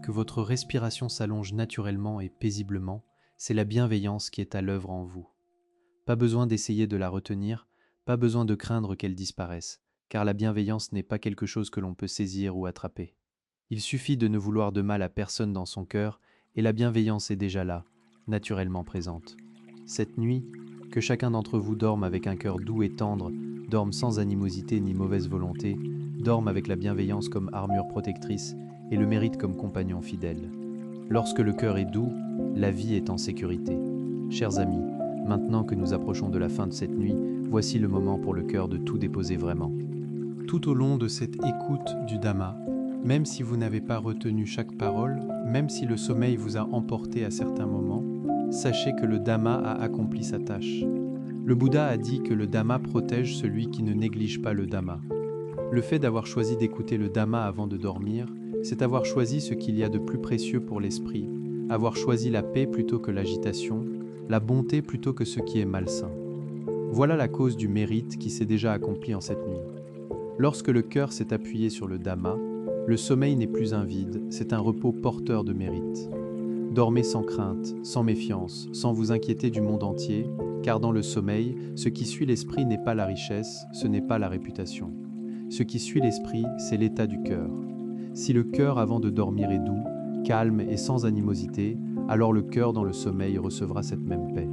que votre respiration s'allonge naturellement et paisiblement, c'est la bienveillance qui est à l'œuvre en vous. Pas besoin d'essayer de la retenir, pas besoin de craindre qu'elle disparaisse, car la bienveillance n'est pas quelque chose que l'on peut saisir ou attraper. Il suffit de ne vouloir de mal à personne dans son cœur, et la bienveillance est déjà là, naturellement présente. Cette nuit, que chacun d'entre vous dorme avec un cœur doux et tendre, dorme sans animosité ni mauvaise volonté, dorme avec la bienveillance comme armure protectrice et le mérite comme compagnon fidèle. Lorsque le cœur est doux, la vie est en sécurité. Chers amis, maintenant que nous approchons de la fin de cette nuit, voici le moment pour le cœur de tout déposer vraiment. Tout au long de cette écoute du Dhamma, même si vous n'avez pas retenu chaque parole, même si le sommeil vous a emporté à certains moments, sachez que le Dhamma a accompli sa tâche. Le Bouddha a dit que le Dhamma protège celui qui ne néglige pas le Dhamma. Le fait d'avoir choisi d'écouter le Dhamma avant de dormir, c'est avoir choisi ce qu'il y a de plus précieux pour l'esprit, avoir choisi la paix plutôt que l'agitation, la bonté plutôt que ce qui est malsain. Voilà la cause du mérite qui s'est déjà accompli en cette nuit. Lorsque le cœur s'est appuyé sur le Dhamma, le sommeil n'est plus un vide, c'est un repos porteur de mérite. Dormez sans crainte, sans méfiance, sans vous inquiéter du monde entier, car dans le sommeil, ce qui suit l'esprit n'est pas la richesse, ce n'est pas la réputation. Ce qui suit l'esprit, c'est l'état du cœur. Si le cœur avant de dormir est doux, calme et sans animosité, alors le cœur dans le sommeil recevra cette même paix.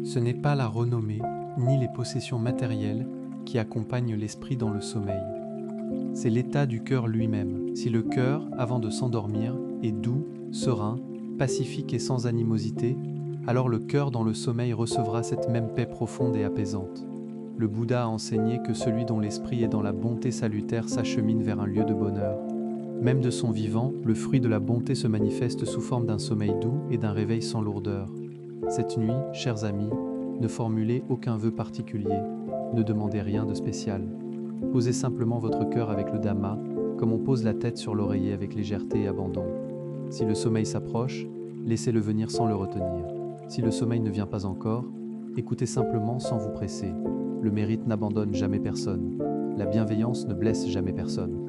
Ce n'est pas la renommée, ni les possessions matérielles qui accompagnent l'esprit dans le sommeil. C'est l'état du cœur lui-même. Si le cœur, avant de s'endormir, est doux, serein, pacifique et sans animosité, alors le cœur dans le sommeil recevra cette même paix profonde et apaisante. Le Bouddha a enseigné que celui dont l'esprit est dans la bonté salutaire s'achemine vers un lieu de bonheur. Même de son vivant, le fruit de la bonté se manifeste sous forme d'un sommeil doux et d'un réveil sans lourdeur. Cette nuit, chers amis, ne formulez aucun vœu particulier, ne demandez rien de spécial. Posez simplement votre cœur avec le Dhamma, comme on pose la tête sur l'oreiller avec légèreté et abandon. Si le sommeil s'approche, laissez-le venir sans le retenir. Si le sommeil ne vient pas encore, écoutez simplement sans vous presser. Le mérite n'abandonne jamais personne. La bienveillance ne blesse jamais personne.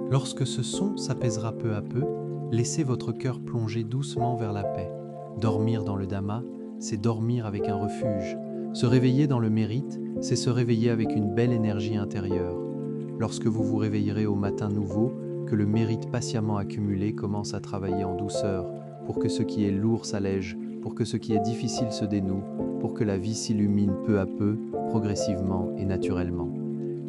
Lorsque ce son s'apaisera peu à peu, laissez votre cœur plonger doucement vers la paix. Dormir dans le Dhamma, c'est dormir avec un refuge. Se réveiller dans le mérite, c'est se réveiller avec une belle énergie intérieure. Lorsque vous vous réveillerez au matin nouveau, que le mérite patiemment accumulé commence à travailler en douceur, pour que ce qui est lourd s'allège, pour que ce qui est difficile se dénoue, pour que la vie s'illumine peu à peu, progressivement et naturellement.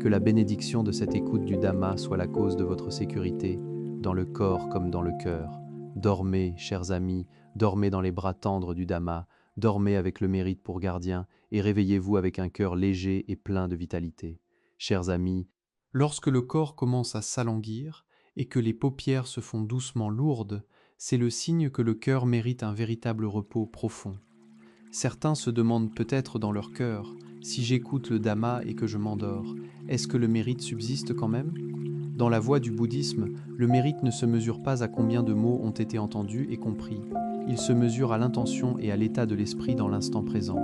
Que la bénédiction de cette écoute du Dhamma soit la cause de votre sécurité, dans le corps comme dans le cœur. Dormez, chers amis, dormez dans les bras tendres du Dhamma, dormez avec le mérite pour gardien, et réveillez-vous avec un cœur léger et plein de vitalité. Chers amis, lorsque le corps commence à s'alanguir, et que les paupières se font doucement lourdes, c'est le signe que le cœur mérite un véritable repos profond. Certains se demandent peut-être dans leur cœur, si j'écoute le Dhamma et que je m'endors, est-ce que le mérite subsiste quand même ? Dans la voie du bouddhisme, le mérite ne se mesure pas à combien de mots ont été entendus et compris, il se mesure à l'intention et à l'état de l'esprit dans l'instant présent.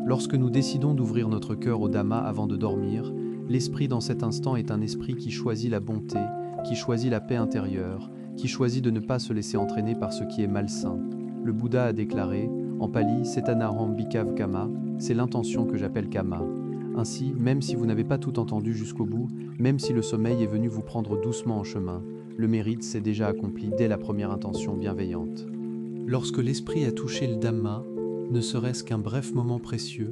Lorsque nous décidons d'ouvrir notre cœur au Dhamma avant de dormir, l'esprit dans cet instant est un esprit qui choisit la bonté, qui choisit la paix intérieure, qui choisit de ne pas se laisser entraîner par ce qui est malsain. Le Bouddha a déclaré, en pali, Setanaham Bhikkhave Kama, c'est l'intention que j'appelle Kama. Ainsi, même si vous n'avez pas tout entendu jusqu'au bout, même si le sommeil est venu vous prendre doucement en chemin, le mérite s'est déjà accompli dès la première intention bienveillante. Lorsque l'esprit a touché le Dhamma, ne serait-ce qu'un bref moment précieux,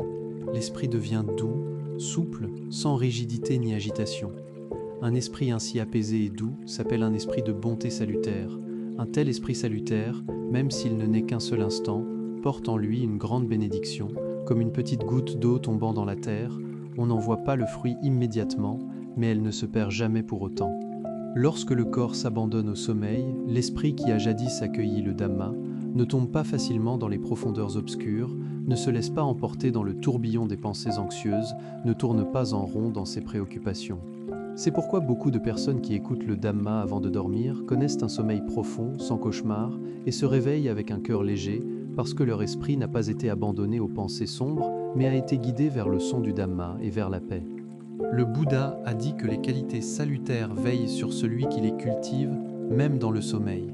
l'esprit devient doux, souple, sans rigidité ni agitation. Un esprit ainsi apaisé et doux s'appelle un esprit de bonté salutaire. Un tel esprit salutaire, même s'il ne naît qu'un seul instant, porte en lui une grande bénédiction, comme une petite goutte d'eau tombant dans la terre. On n'en voit pas le fruit immédiatement, mais elle ne se perd jamais pour autant. Lorsque le corps s'abandonne au sommeil, l'esprit qui a jadis accueilli le Dhamma ne tombe pas facilement dans les profondeurs obscures, ne se laisse pas emporter dans le tourbillon des pensées anxieuses, ne tourne pas en rond dans ses préoccupations. C'est pourquoi beaucoup de personnes qui écoutent le Dhamma avant de dormir connaissent un sommeil profond, sans cauchemar, et se réveillent avec un cœur léger, parce que leur esprit n'a pas été abandonné aux pensées sombres, mais a été guidé vers le son du Dhamma et vers la paix. Le Bouddha a dit que les qualités salutaires veillent sur celui qui les cultive, même dans le sommeil.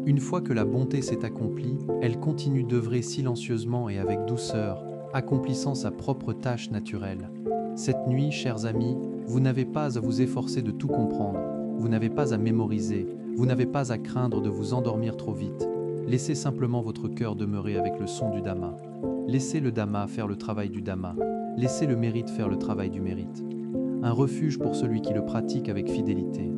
Une fois que la bonté s'est accomplie, elle continue d'œuvrer silencieusement et avec douceur, accomplissant sa propre tâche naturelle. Cette nuit, chers amis, vous n'avez pas à vous efforcer de tout comprendre, vous n'avez pas à mémoriser, vous n'avez pas à craindre de vous endormir trop vite. Laissez simplement votre cœur demeurer avec le son du Dhamma. Laissez le Dhamma faire le travail du Dhamma. Laissez le mérite faire le travail du mérite. Un refuge pour celui qui le pratique avec fidélité.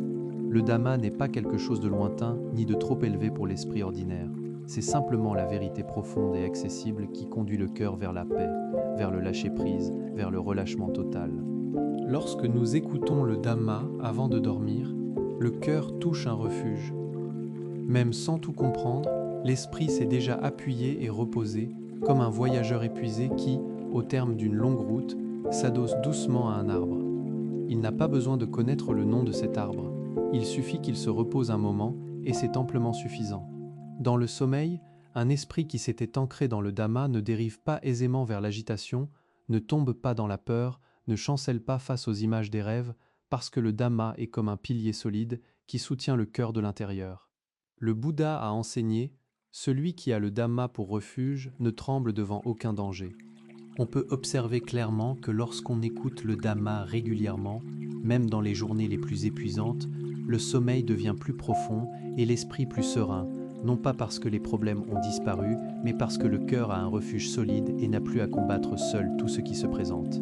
Le Dhamma n'est pas quelque chose de lointain ni de trop élevé pour l'esprit ordinaire. C'est simplement la vérité profonde et accessible qui conduit le cœur vers la paix, vers le lâcher-prise, vers le relâchement total. Lorsque nous écoutons le Dhamma avant de dormir, le cœur touche un refuge. Même sans tout comprendre, l'esprit s'est déjà appuyé et reposé, comme un voyageur épuisé qui, au terme d'une longue route, s'adosse doucement à un arbre. Il n'a pas besoin de connaître le nom de cet arbre. Il suffit qu'il se repose un moment et c'est amplement suffisant. Dans le sommeil, un esprit qui s'était ancré dans le Dhamma ne dérive pas aisément vers l'agitation, ne tombe pas dans la peur, ne chancelle pas face aux images des rêves, parce que le Dhamma est comme un pilier solide qui soutient le cœur de l'intérieur. Le Bouddha a enseigné « Celui qui a le Dhamma pour refuge ne tremble devant aucun danger ». On peut observer clairement que lorsqu'on écoute le Dhamma régulièrement, même dans les journées les plus épuisantes, le sommeil devient plus profond et l'esprit plus serein, non pas parce que les problèmes ont disparu, mais parce que le cœur a un refuge solide et n'a plus à combattre seul tout ce qui se présente.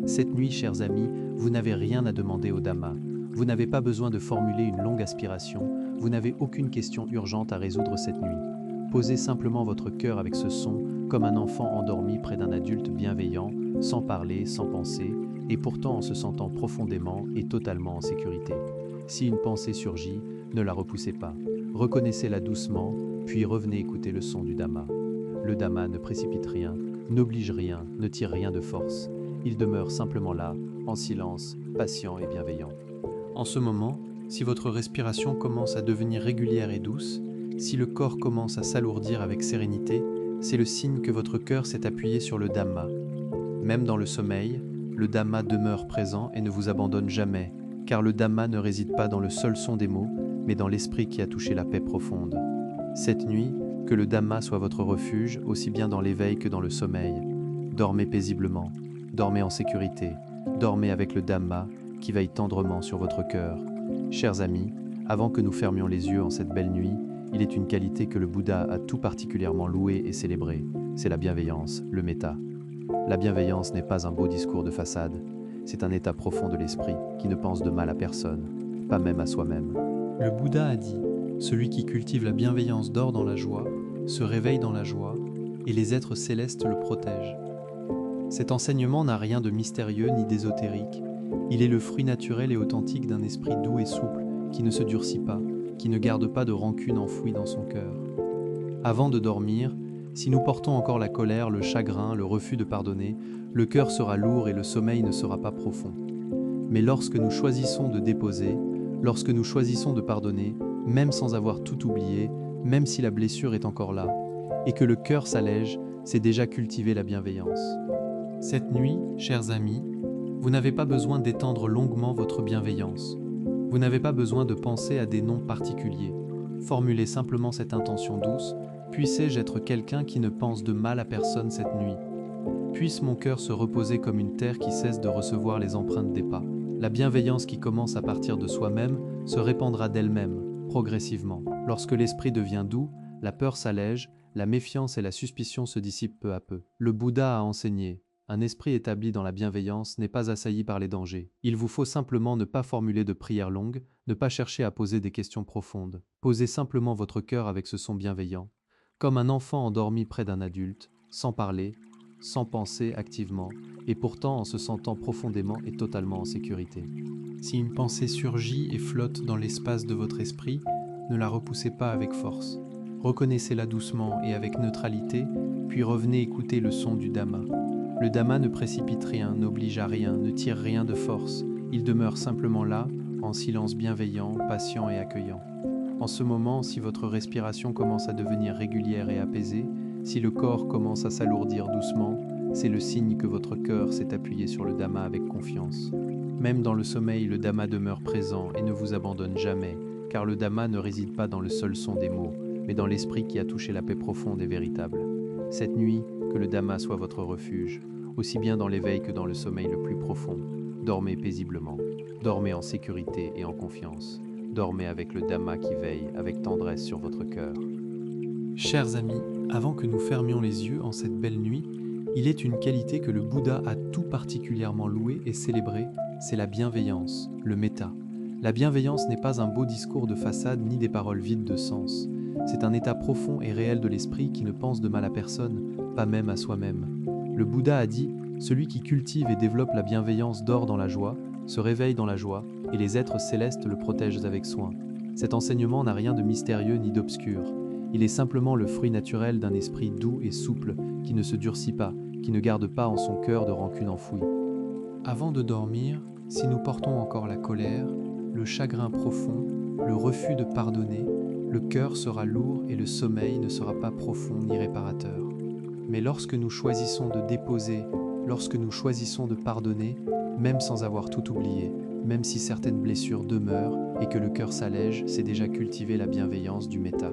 Cette nuit, chers amis, vous n'avez rien à demander au Dhamma. Vous n'avez pas besoin de formuler une longue aspiration, vous n'avez aucune question urgente à résoudre cette nuit. Posez simplement votre cœur avec ce son, comme un enfant endormi près d'un adulte bienveillant, sans parler, sans penser, et pourtant en se sentant profondément et totalement en sécurité. Si une pensée surgit, ne la repoussez pas. Reconnaissez-la doucement, puis revenez écouter le son du Dhamma. Le Dhamma ne précipite rien, n'oblige rien, ne tire rien de force. Il demeure simplement là, en silence, patient et bienveillant. En ce moment, si votre respiration commence à devenir régulière et douce, si le corps commence à s'alourdir avec sérénité, c'est le signe que votre cœur s'est appuyé sur le Dhamma. Même dans le sommeil, le Dhamma demeure présent et ne vous abandonne jamais, car le Dhamma ne réside pas dans le seul son des mots, mais dans l'esprit qui a touché la paix profonde. Cette nuit, que le Dhamma soit votre refuge, aussi bien dans l'éveil que dans le sommeil. Dormez paisiblement, dormez en sécurité, dormez avec le Dhamma qui veille tendrement sur votre cœur. Chers amis, avant que nous fermions les yeux en cette belle nuit, il est une qualité que le Bouddha a tout particulièrement louée et célébrée, c'est la bienveillance, le metta. La bienveillance n'est pas un beau discours de façade, c'est un état profond de l'esprit qui ne pense de mal à personne, pas même à soi-même. Le Bouddha a dit « Celui qui cultive la bienveillance dort dans la joie, se réveille dans la joie, et les êtres célestes le protègent. » Cet enseignement n'a rien de mystérieux ni d'ésotérique, il est le fruit naturel et authentique d'un esprit doux et souple qui ne se durcit pas, qui ne garde pas de rancune enfouie dans son cœur. Avant de dormir, si nous portons encore la colère, le chagrin, le refus de pardonner, le cœur sera lourd et le sommeil ne sera pas profond. Mais lorsque nous choisissons de déposer, lorsque nous choisissons de pardonner, même sans avoir tout oublié, même si la blessure est encore là, et que le cœur s'allège, c'est déjà cultiver la bienveillance. Cette nuit, chers amis, vous n'avez pas besoin d'étendre longuement votre bienveillance. Vous n'avez pas besoin de penser à des noms particuliers. Formulez simplement cette intention douce. Puissé-je être quelqu'un qui ne pense de mal à personne cette nuit? Puisse mon cœur se reposer comme une terre qui cesse de recevoir les empreintes des pas. La bienveillance qui commence à partir de soi-même se répandra d'elle-même, progressivement. Lorsque l'esprit devient doux, la peur s'allège, la méfiance et la suspicion se dissipent peu à peu. Le Bouddha a enseigné. Un esprit établi dans la bienveillance n'est pas assailli par les dangers. Il vous faut simplement ne pas formuler de prières longues, ne pas chercher à poser des questions profondes. Posez simplement votre cœur avec ce son bienveillant, comme un enfant endormi près d'un adulte, sans parler, sans penser activement, et pourtant en se sentant profondément et totalement en sécurité. Si une pensée surgit et flotte dans l'espace de votre esprit, ne la repoussez pas avec force. Reconnaissez-la doucement et avec neutralité, puis revenez écouter le son du Dhamma. Le Dhamma ne précipite rien, n'oblige à rien, ne tire rien de force. Il demeure simplement là, en silence bienveillant, patient et accueillant. En ce moment, si votre respiration commence à devenir régulière et apaisée, si le corps commence à s'alourdir doucement, c'est le signe que votre cœur s'est appuyé sur le Dhamma avec confiance. Même dans le sommeil, le Dhamma demeure présent et ne vous abandonne jamais, car le Dhamma ne réside pas dans le seul son des mots, mais dans l'esprit qui a touché la paix profonde et véritable. Cette nuit, que le Dhamma soit votre refuge, aussi bien dans l'éveil que dans le sommeil le plus profond. Dormez paisiblement, dormez en sécurité et en confiance. Dormez avec le Dhamma qui veille avec tendresse sur votre cœur. Chers amis, avant que nous fermions les yeux en cette belle nuit, il est une qualité que le Bouddha a tout particulièrement louée et célébrée, c'est la bienveillance, le metta. La bienveillance n'est pas un beau discours de façade ni des paroles vides de sens. C'est un état profond et réel de l'esprit qui ne pense de mal à personne, pas même à soi-même. Le Bouddha a dit « Celui qui cultive et développe la bienveillance dort dans la joie, se réveille dans la joie, et les êtres célestes le protègent avec soin. » Cet enseignement n'a rien de mystérieux ni d'obscur. Il est simplement le fruit naturel d'un esprit doux et souple, qui ne se durcit pas, qui ne garde pas en son cœur de rancune enfouie. Avant de dormir, si nous portons encore la colère, le chagrin profond, le refus de pardonner, le cœur sera lourd et le sommeil ne sera pas profond ni réparateur. Mais lorsque nous choisissons de déposer, lorsque nous choisissons de pardonner, même sans avoir tout oublié, même si certaines blessures demeurent et que le cœur s'allège, c'est déjà cultiver la bienveillance du metta.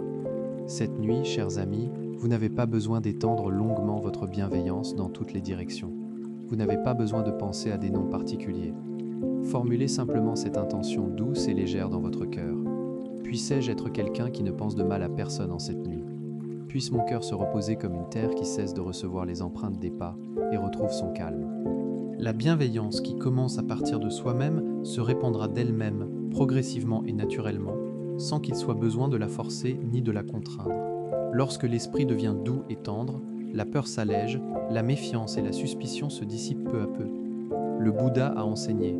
Cette nuit, chers amis, vous n'avez pas besoin d'étendre longuement votre bienveillance dans toutes les directions. Vous n'avez pas besoin de penser à des noms particuliers. Formulez simplement cette intention douce et légère dans votre cœur. Puissais-je être quelqu'un qui ne pense de mal à personne en cette nuit? Puisse mon cœur se reposer comme une terre qui cesse de recevoir les empreintes des pas et retrouve son calme. La bienveillance qui commence à partir de soi-même se répandra d'elle-même, progressivement et naturellement, sans qu'il soit besoin de la forcer ni de la contraindre. Lorsque l'esprit devient doux et tendre, la peur s'allège, la méfiance et la suspicion se dissipent peu à peu. Le Bouddha a enseigné,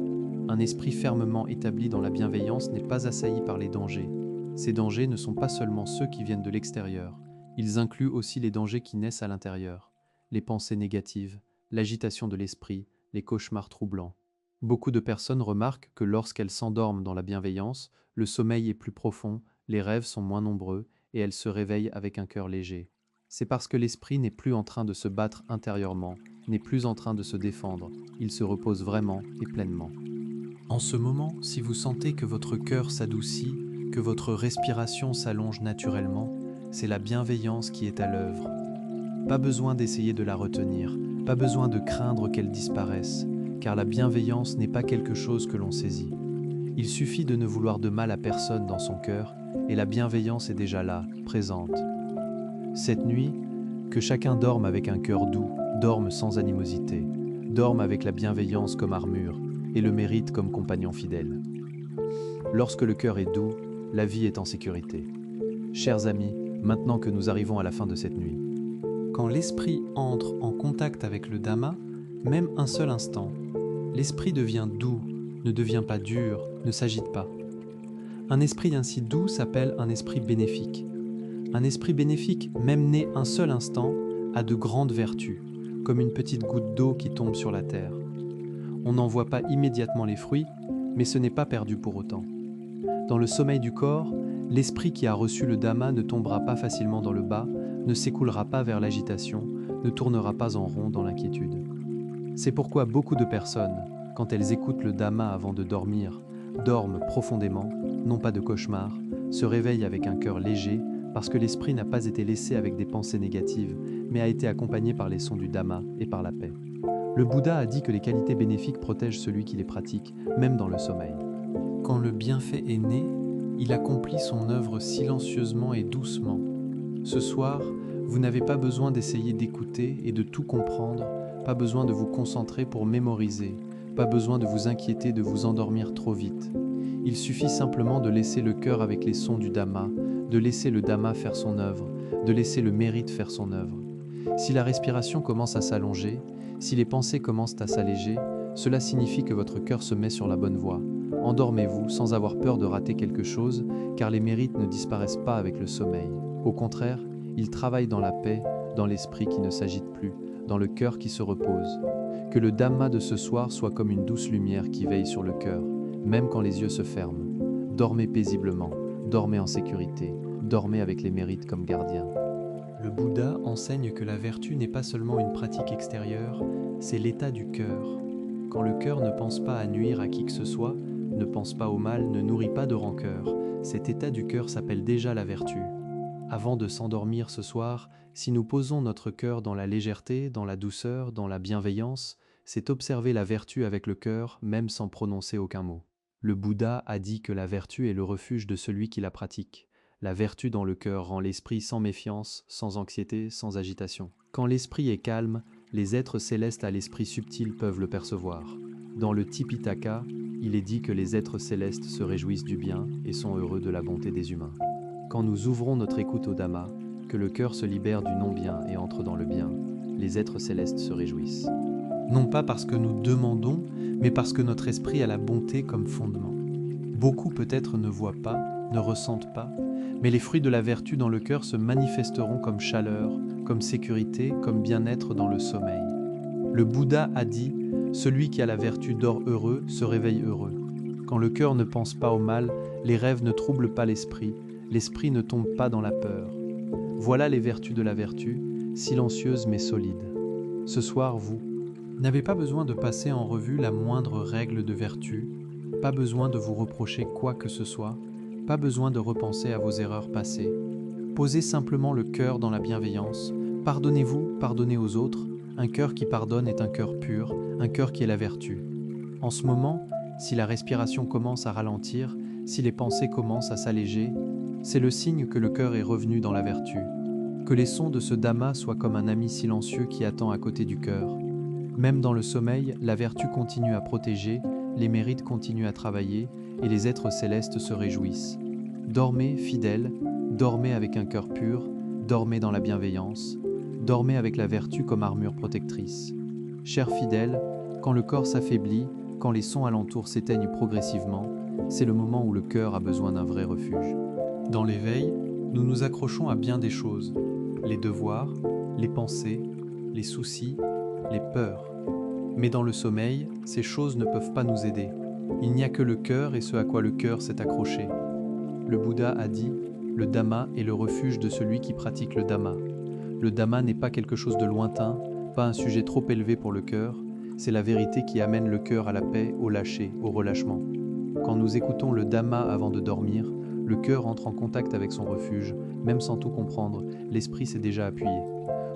un esprit fermement établi dans la bienveillance n'est pas assailli par les dangers. Ces dangers ne sont pas seulement ceux qui viennent de l'extérieur, ils incluent aussi les dangers qui naissent à l'intérieur, les pensées négatives, l'agitation de l'esprit, les cauchemars troublants. Beaucoup de personnes remarquent que lorsqu'elles s'endorment dans la bienveillance, le sommeil est plus profond, les rêves sont moins nombreux et elles se réveillent avec un cœur léger. C'est parce que l'esprit n'est plus en train de se battre intérieurement, n'est plus en train de se défendre, il se repose vraiment et pleinement. En ce moment, si vous sentez que votre cœur s'adoucit, que votre respiration s'allonge naturellement, c'est la bienveillance qui est à l'œuvre. Pas besoin d'essayer de la retenir, pas besoin de craindre qu'elle disparaisse, car la bienveillance n'est pas quelque chose que l'on saisit. Il suffit de ne vouloir de mal à personne dans son cœur, et la bienveillance est déjà là, présente. Cette nuit, que chacun dorme avec un cœur doux, dorme sans animosité, dorme avec la bienveillance comme armure, et le mérite comme compagnon fidèle. Lorsque le cœur est doux, la vie est en sécurité. Chers amis, maintenant que nous arrivons à la fin de cette nuit, quand l'esprit entre en contact avec le Dhamma, même un seul instant, l'esprit devient doux, ne devient pas dur, ne s'agite pas. Un esprit ainsi doux s'appelle un esprit bénéfique. Un esprit bénéfique, même né un seul instant, a de grandes vertus, comme une petite goutte d'eau qui tombe sur la terre. On n'en voit pas immédiatement les fruits, mais ce n'est pas perdu pour autant. Dans le sommeil du corps, l'esprit qui a reçu le Dhamma ne tombera pas facilement dans le bas, ne s'écoulera pas vers l'agitation, ne tournera pas en rond dans l'inquiétude. C'est pourquoi beaucoup de personnes, quand elles écoutent le Dhamma avant de dormir, dorment profondément, non pas de cauchemar, se réveillent avec un cœur léger, parce que l'esprit n'a pas été laissé avec des pensées négatives, mais a été accompagné par les sons du Dhamma et par la paix. Le Bouddha a dit que les qualités bénéfiques protègent celui qui les pratique, même dans le sommeil. Quand le bienfait est né, il accomplit son œuvre silencieusement et doucement. Ce soir, vous n'avez pas besoin d'essayer d'écouter et de tout comprendre, pas besoin de vous concentrer pour mémoriser, pas besoin de vous inquiéter de vous endormir trop vite. Il suffit simplement de laisser le cœur avec les sons du Dhamma, de laisser le Dhamma faire son œuvre, de laisser le mérite faire son œuvre. Si la respiration commence à s'allonger, si les pensées commencent à s'alléger, cela signifie que votre cœur se met sur la bonne voie. Endormez-vous sans avoir peur de rater quelque chose, car les mérites ne disparaissent pas avec le sommeil. Au contraire, ils travaillent dans la paix, dans l'esprit qui ne s'agite plus, dans le cœur qui se repose. Que le Dhamma de ce soir soit comme une douce lumière qui veille sur le cœur, même quand les yeux se ferment. Dormez paisiblement, dormez en sécurité, dormez avec les mérites comme gardiens. Le Bouddha enseigne que la vertu n'est pas seulement une pratique extérieure, c'est l'état du cœur. Quand le cœur ne pense pas à nuire à qui que ce soit, ne pense pas au mal, ne nourrit pas de rancœur, cet état du cœur s'appelle déjà la vertu. Avant de s'endormir ce soir, si nous posons notre cœur dans la légèreté, dans la douceur, dans la bienveillance, c'est observer la vertu avec le cœur, même sans prononcer aucun mot. Le Bouddha a dit que la vertu est le refuge de celui qui la pratique. La vertu dans le cœur rend l'esprit sans méfiance, sans anxiété, sans agitation. Quand l'esprit est calme, les êtres célestes à l'esprit subtil peuvent le percevoir. Dans le Tipitaka, il est dit que les êtres célestes se réjouissent du bien et sont heureux de la bonté des humains. Quand nous ouvrons notre écoute au Dhamma, que le cœur se libère du non-bien et entre dans le bien, les êtres célestes se réjouissent. Non pas parce que nous demandons, mais parce que notre esprit a la bonté comme fondement. Beaucoup peut-être ne voient pas, ne ressentent pas, mais les fruits de la vertu dans le cœur se manifesteront comme chaleur, comme sécurité, comme bien-être dans le sommeil. Le Bouddha a dit « Celui qui a la vertu dort heureux, se réveille heureux ». Quand le cœur ne pense pas au mal, les rêves ne troublent pas l'esprit ne tombe pas dans la peur. Voilà les vertus de la vertu, silencieuses mais solides. Ce soir, vous n'avez pas besoin de passer en revue la moindre règle de vertu, pas besoin de vous reprocher quoi que ce soit, pas besoin de repenser à vos erreurs passées. Posez simplement le cœur dans la bienveillance, pardonnez-vous, pardonnez aux autres. Un cœur qui pardonne est un cœur pur, un cœur qui est la vertu. En ce moment, si la respiration commence à ralentir, si les pensées commencent à s'alléger, c'est le signe que le cœur est revenu dans la vertu. Que les sons de ce Dhamma soient comme un ami silencieux qui attend à côté du cœur. Même dans le sommeil, la vertu continue à protéger, les mérites continuent à travailler et les êtres célestes se réjouissent. Dormez, fidèles, dormez avec un cœur pur, dormez dans la bienveillance, dormez avec la vertu comme armure protectrice. Chers fidèles, quand le corps s'affaiblit, quand les sons alentours s'éteignent progressivement, c'est le moment où le cœur a besoin d'un vrai refuge. Dans l'éveil, nous nous accrochons à bien des choses, les devoirs, les pensées, les soucis, les peurs. Mais dans le sommeil, ces choses ne peuvent pas nous aider. Il n'y a que le cœur et ce à quoi le cœur s'est accroché. Le Bouddha a dit « Le Dhamma est le refuge de celui qui pratique le Dhamma ». Le Dhamma n'est pas quelque chose de lointain, pas un sujet trop élevé pour le cœur, c'est la vérité qui amène le cœur à la paix, au lâcher, au relâchement. Quand nous écoutons le Dhamma avant de dormir, le cœur entre en contact avec son refuge, même sans tout comprendre, l'esprit s'est déjà appuyé.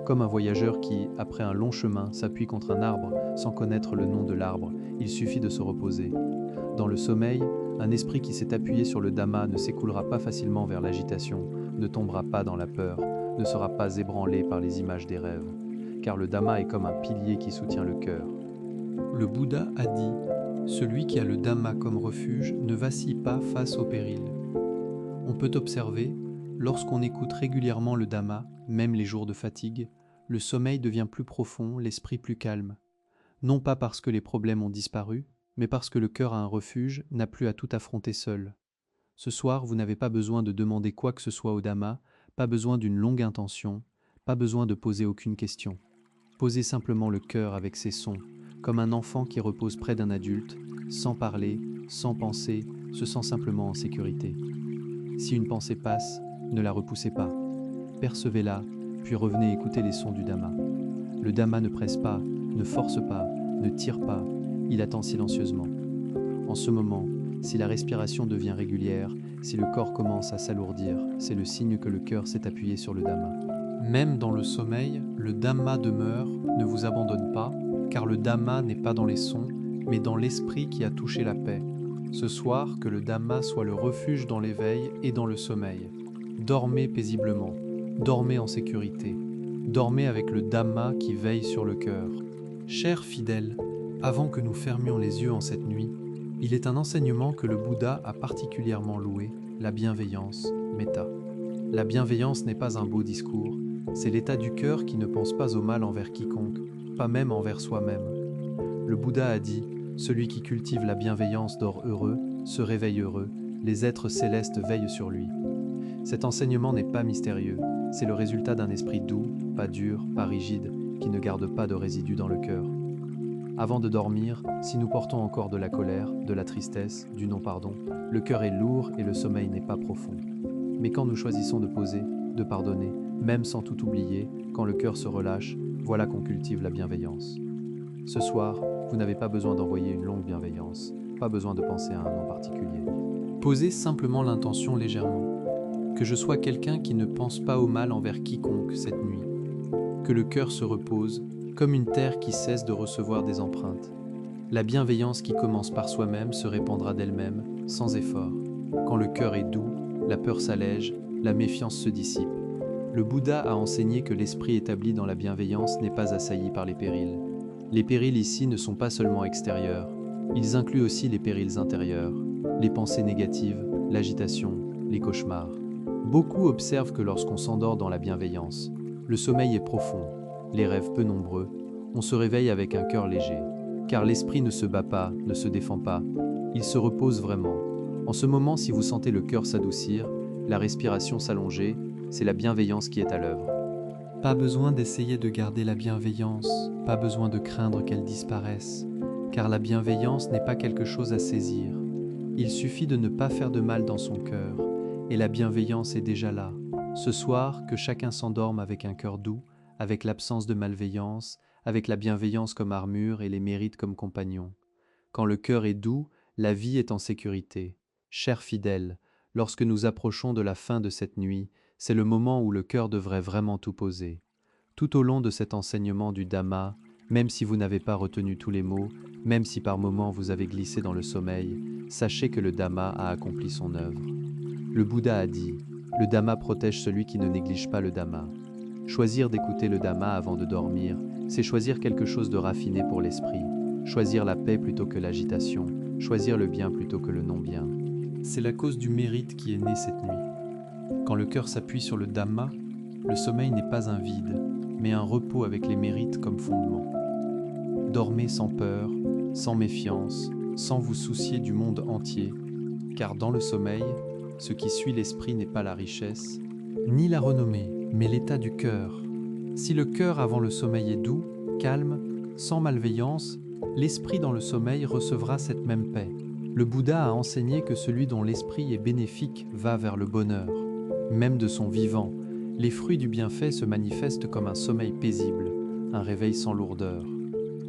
Comme un voyageur qui, après un long chemin, s'appuie contre un arbre sans connaître le nom de l'arbre, il suffit de se reposer. Dans le sommeil, un esprit qui s'est appuyé sur le Dhamma ne s'écoulera pas facilement vers l'agitation, ne tombera pas dans la peur, ne sera pas ébranlé par les images des rêves, car le Dhamma est comme un pilier qui soutient le cœur. Le Bouddha a dit « Celui qui a le Dhamma comme refuge ne vacille pas face au péril ». On peut observer, lorsqu'on écoute régulièrement le Dhamma, même les jours de fatigue, le sommeil devient plus profond, l'esprit plus calme. Non pas parce que les problèmes ont disparu, mais parce que le cœur a un refuge, n'a plus à tout affronter seul. Ce soir, vous n'avez pas besoin de demander quoi que ce soit au Dhamma, pas besoin d'une longue intention, pas besoin de poser aucune question. Posez simplement le cœur avec ses sons, comme un enfant qui repose près d'un adulte, sans parler, sans penser, se sent simplement en sécurité. Si une pensée passe, ne la repoussez pas. Percevez-la, puis revenez écouter les sons du Dhamma. Le Dhamma ne presse pas, ne force pas, ne tire pas, il attend silencieusement. En ce moment, si la respiration devient régulière, si le corps commence à s'alourdir, c'est le signe que le cœur s'est appuyé sur le Dhamma. Même dans le sommeil, le Dhamma demeure, ne vous abandonne pas, car le Dhamma n'est pas dans les sons, mais dans l'esprit qui a touché la paix. Ce soir, que le Dhamma soit le refuge dans l'éveil et dans le sommeil. Dormez paisiblement, dormez en sécurité, dormez avec le Dhamma qui veille sur le cœur. Chers fidèles, avant que nous fermions les yeux en cette nuit, il est un enseignement que le Bouddha a particulièrement loué, la bienveillance, metta. La bienveillance n'est pas un beau discours, c'est l'état du cœur qui ne pense pas au mal envers quiconque, pas même envers soi-même. Le Bouddha a dit « Celui qui cultive la bienveillance dort heureux, se réveille heureux, les êtres célestes veillent sur lui. » Cet enseignement n'est pas mystérieux, c'est le résultat d'un esprit doux, pas dur, pas rigide, qui ne garde pas de résidus dans le cœur. Avant de dormir, si nous portons encore de la colère, de la tristesse, du non-pardon, le cœur est lourd et le sommeil n'est pas profond. Mais quand nous choisissons de poser, de pardonner, même sans tout oublier, quand le cœur se relâche, voilà qu'on cultive la bienveillance. Ce soir, vous n'avez pas besoin d'envoyer une longue bienveillance, pas besoin de penser à un nom particulier. Posez simplement l'intention légèrement. Que je sois quelqu'un qui ne pense pas au mal envers quiconque cette nuit. Que le cœur se repose, comme une terre qui cesse de recevoir des empreintes. La bienveillance qui commence par soi-même se répandra d'elle-même, sans effort. Quand le cœur est doux, la peur s'allège, la méfiance se dissipe. Le Bouddha a enseigné que l'esprit établi dans la bienveillance n'est pas assailli par les périls. Les périls ici ne sont pas seulement extérieurs, ils incluent aussi les périls intérieurs, les pensées négatives, l'agitation, les cauchemars. Beaucoup observent que lorsqu'on s'endort dans la bienveillance, le sommeil est profond, les rêves peu nombreux, on se réveille avec un cœur léger. Car l'esprit ne se bat pas, ne se défend pas, il se repose vraiment. En ce moment, si vous sentez le cœur s'adoucir, la respiration s'allonger, c'est la bienveillance qui est à l'œuvre. Pas besoin d'essayer de garder la bienveillance, pas besoin de craindre qu'elle disparaisse, car la bienveillance n'est pas quelque chose à saisir. Il suffit de ne pas faire de mal dans son cœur, et la bienveillance est déjà là. Ce soir, que chacun s'endorme avec un cœur doux, avec l'absence de malveillance, avec la bienveillance comme armure et les mérites comme compagnons. Quand le cœur est doux, la vie est en sécurité. Chers fidèles, lorsque nous approchons de la fin de cette nuit, c'est le moment où le cœur devrait vraiment tout poser. Tout au long de cet enseignement du Dhamma, même si vous n'avez pas retenu tous les mots, même si par moments vous avez glissé dans le sommeil, sachez que le Dhamma a accompli son œuvre. Le Bouddha a dit, le Dhamma protège celui qui ne néglige pas le Dhamma. Choisir d'écouter le Dhamma avant de dormir, c'est choisir quelque chose de raffiné pour l'esprit, choisir la paix plutôt que l'agitation, choisir le bien plutôt que le non-bien. C'est la cause du mérite qui est née cette nuit. Quand le cœur s'appuie sur le Dhamma, le sommeil n'est pas un vide, mais un repos avec les mérites comme fondement. Dormez sans peur, sans méfiance, sans vous soucier du monde entier, car dans le sommeil, ce qui suit l'esprit n'est pas la richesse, ni la renommée, mais l'état du cœur. Si le cœur avant le sommeil est doux, calme, sans malveillance, l'esprit dans le sommeil recevra cette même paix. Le Bouddha a enseigné que celui dont l'esprit est bénéfique va vers le bonheur. Même de son vivant, les fruits du bienfait se manifestent comme un sommeil paisible, un réveil sans lourdeur.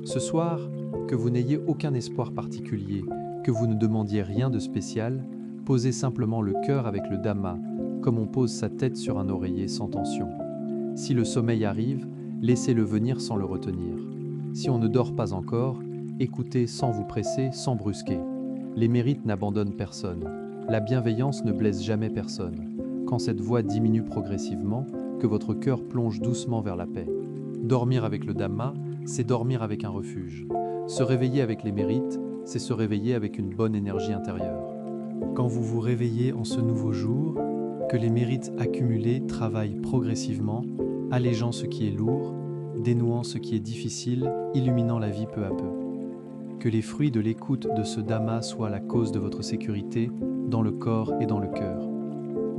Ce soir, que vous n'ayez aucun espoir particulier, que vous ne demandiez rien de spécial, posez simplement le cœur avec le Dhamma, comme on pose sa tête sur un oreiller sans tension. Si le sommeil arrive, laissez-le venir sans le retenir. Si on ne dort pas encore, écoutez sans vous presser, sans brusquer. Les mérites n'abandonnent personne. La bienveillance ne blesse jamais personne. Quand cette voix diminue progressivement, que votre cœur plonge doucement vers la paix. Dormir avec le Dhamma, c'est dormir avec un refuge. Se réveiller avec les mérites, c'est se réveiller avec une bonne énergie intérieure. Quand vous vous réveillez en ce nouveau jour, que les mérites accumulés travaillent progressivement, allégeant ce qui est lourd, dénouant ce qui est difficile, illuminant la vie peu à peu. Que les fruits de l'écoute de ce Dhamma soient la cause de votre sécurité dans le corps et dans le cœur.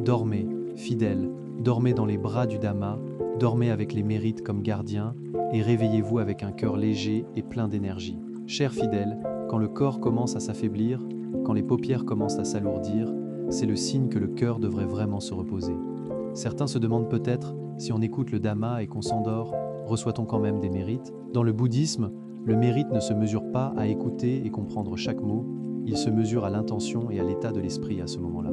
Dormez, fidèles, dormez dans les bras du Dhamma, dormez avec les mérites comme gardiens et réveillez-vous avec un cœur léger et plein d'énergie. Chers fidèles, quand le corps commence à s'affaiblir, quand les paupières commencent à s'alourdir, c'est le signe que le cœur devrait vraiment se reposer. Certains se demandent peut-être, si on écoute le Dhamma et qu'on s'endort, reçoit-on quand même des mérites? Dans le bouddhisme, le mérite ne se mesure pas à écouter et comprendre chaque mot, il se mesure à l'intention et à l'état de l'esprit à ce moment-là.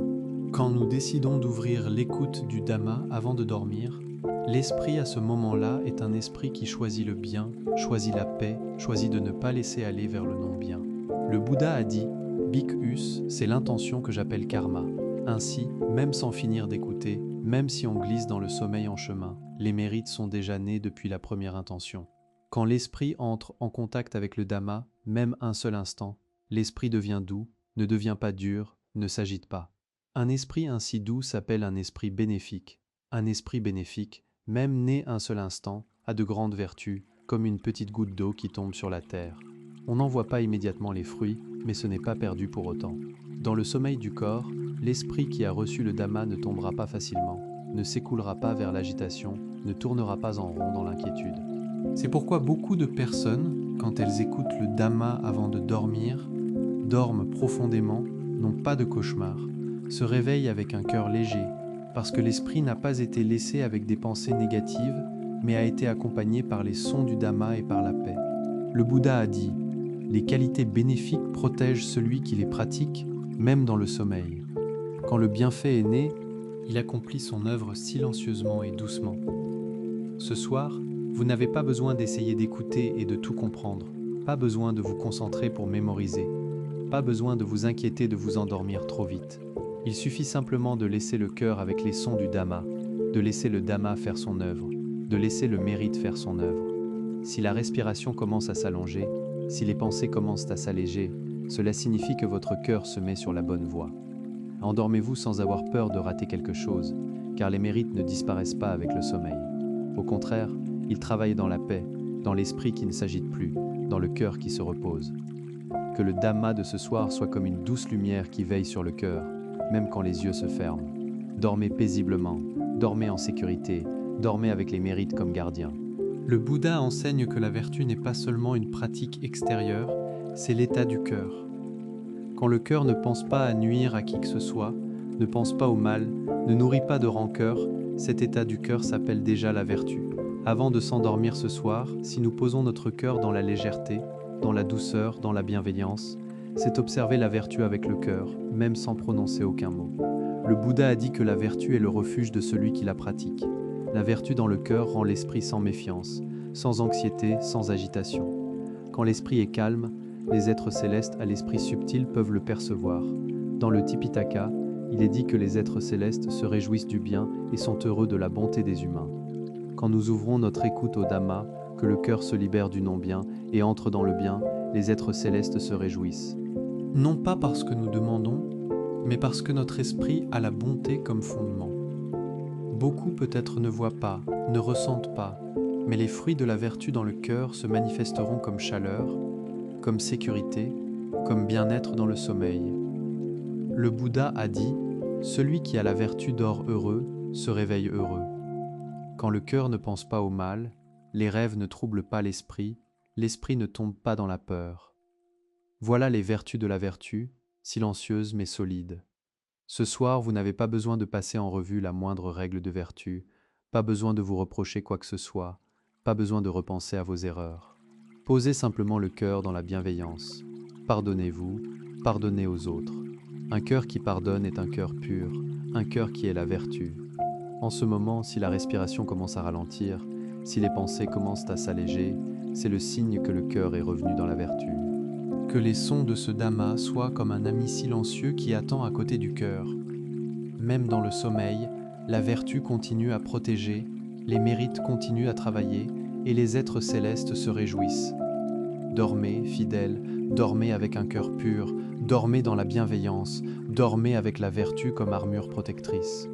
Quand nous décidons d'ouvrir l'écoute du Dhamma avant de dormir, l'esprit à ce moment-là est un esprit qui choisit le bien, choisit la paix, choisit de ne pas laisser aller vers le non-bien. Le Bouddha a dit « Bhikkhus, c'est l'intention que j'appelle karma ». Ainsi, même sans finir d'écouter, même si on glisse dans le sommeil en chemin, les mérites sont déjà nés depuis la première intention. Quand l'esprit entre en contact avec le Dhamma, même un seul instant, l'esprit devient doux, ne devient pas dur, ne s'agite pas. Un esprit ainsi doux s'appelle un esprit bénéfique. Un esprit bénéfique, même né un seul instant, a de grandes vertus, comme une petite goutte d'eau qui tombe sur la terre. On n'en voit pas immédiatement les fruits, mais ce n'est pas perdu pour autant. Dans le sommeil du corps, l'esprit qui a reçu le Dhamma ne tombera pas facilement, ne s'écoulera pas vers l'agitation, ne tournera pas en rond dans l'inquiétude. C'est pourquoi beaucoup de personnes, quand elles écoutent le Dhamma avant de dormir, dorment profondément, n'ont pas de cauchemar, se réveillent avec un cœur léger, parce que l'esprit n'a pas été laissé avec des pensées négatives, mais a été accompagné par les sons du Dhamma et par la paix. Le Bouddha a dit « Les qualités bénéfiques protègent celui qui les pratique, même dans le sommeil. Quand le bienfait est né, Il accomplit son œuvre silencieusement et doucement. Ce soir, vous n'avez pas besoin d'essayer d'écouter et de tout comprendre, pas besoin de vous concentrer pour mémoriser, pas besoin de vous inquiéter de vous endormir trop vite. Il suffit simplement de laisser le cœur avec les sons du Dhamma, de laisser le Dhamma faire son œuvre, de laisser le mérite faire son œuvre. Si la respiration commence à s'allonger, si les pensées commencent à s'alléger, cela signifie que votre cœur se met sur la bonne voie. Endormez-vous sans avoir peur de rater quelque chose, car les mérites ne disparaissent pas avec le sommeil. Au contraire, ils travaillent dans la paix, dans l'esprit qui ne s'agite plus, dans le cœur qui se repose. Que le Dhamma de ce soir soit comme une douce lumière qui veille sur le cœur, même quand les yeux se ferment. Dormez paisiblement, dormez en sécurité, dormez avec les mérites comme gardiens. Le Bouddha enseigne que la vertu n'est pas seulement une pratique extérieure, c'est l'état du cœur. Quand le cœur ne pense pas à nuire à qui que ce soit, ne pense pas au mal, ne nourrit pas de rancœur, cet état du cœur s'appelle déjà la vertu. Avant de s'endormir ce soir, si nous posons notre cœur dans la légèreté, dans la douceur, dans la bienveillance, c'est observer la vertu avec le cœur, même sans prononcer aucun mot. Le Bouddha a dit que la vertu est le refuge de celui qui la pratique. La vertu dans le cœur rend l'esprit sans méfiance, sans anxiété, sans agitation. Quand l'esprit est calme, les êtres célestes à l'esprit subtil peuvent le percevoir. Dans le Tipitaka, il est dit que les êtres célestes se réjouissent du bien et sont heureux de la bonté des humains. Quand nous ouvrons notre écoute au Dhamma, que le cœur se libère du non-bien et entre dans le bien, les êtres célestes se réjouissent. Non pas parce que nous demandons, mais parce que notre esprit a la bonté comme fondement. Beaucoup peut-être ne voient pas, ne ressentent pas, mais les fruits de la vertu dans le cœur se manifesteront comme chaleur, comme sécurité, comme bien-être dans le sommeil. Le Bouddha a dit « Celui qui a la vertu dort heureux, se réveille heureux ». Quand le cœur ne pense pas au mal, les rêves ne troublent pas l'esprit ne tombe pas dans la peur. Voilà les vertus de la vertu, silencieuses mais solides. Ce soir, vous n'avez pas besoin de passer en revue la moindre règle de vertu, pas besoin de vous reprocher quoi que ce soit, pas besoin de repenser à vos erreurs. Posez simplement le cœur dans la bienveillance. Pardonnez-vous, pardonnez aux autres. Un cœur qui pardonne est un cœur pur, un cœur qui est la vertu. En ce moment, si la respiration commence à ralentir, si les pensées commencent à s'alléger, c'est le signe que le cœur est revenu dans la vertu. Que les sons de ce Dhamma soient comme un ami silencieux qui attend à côté du cœur. Même dans le sommeil, la vertu continue à protéger, les mérites continuent à travailler et les êtres célestes se réjouissent. Dormez, fidèles, dormez avec un cœur pur, dormez dans la bienveillance, dormez avec la vertu comme armure protectrice.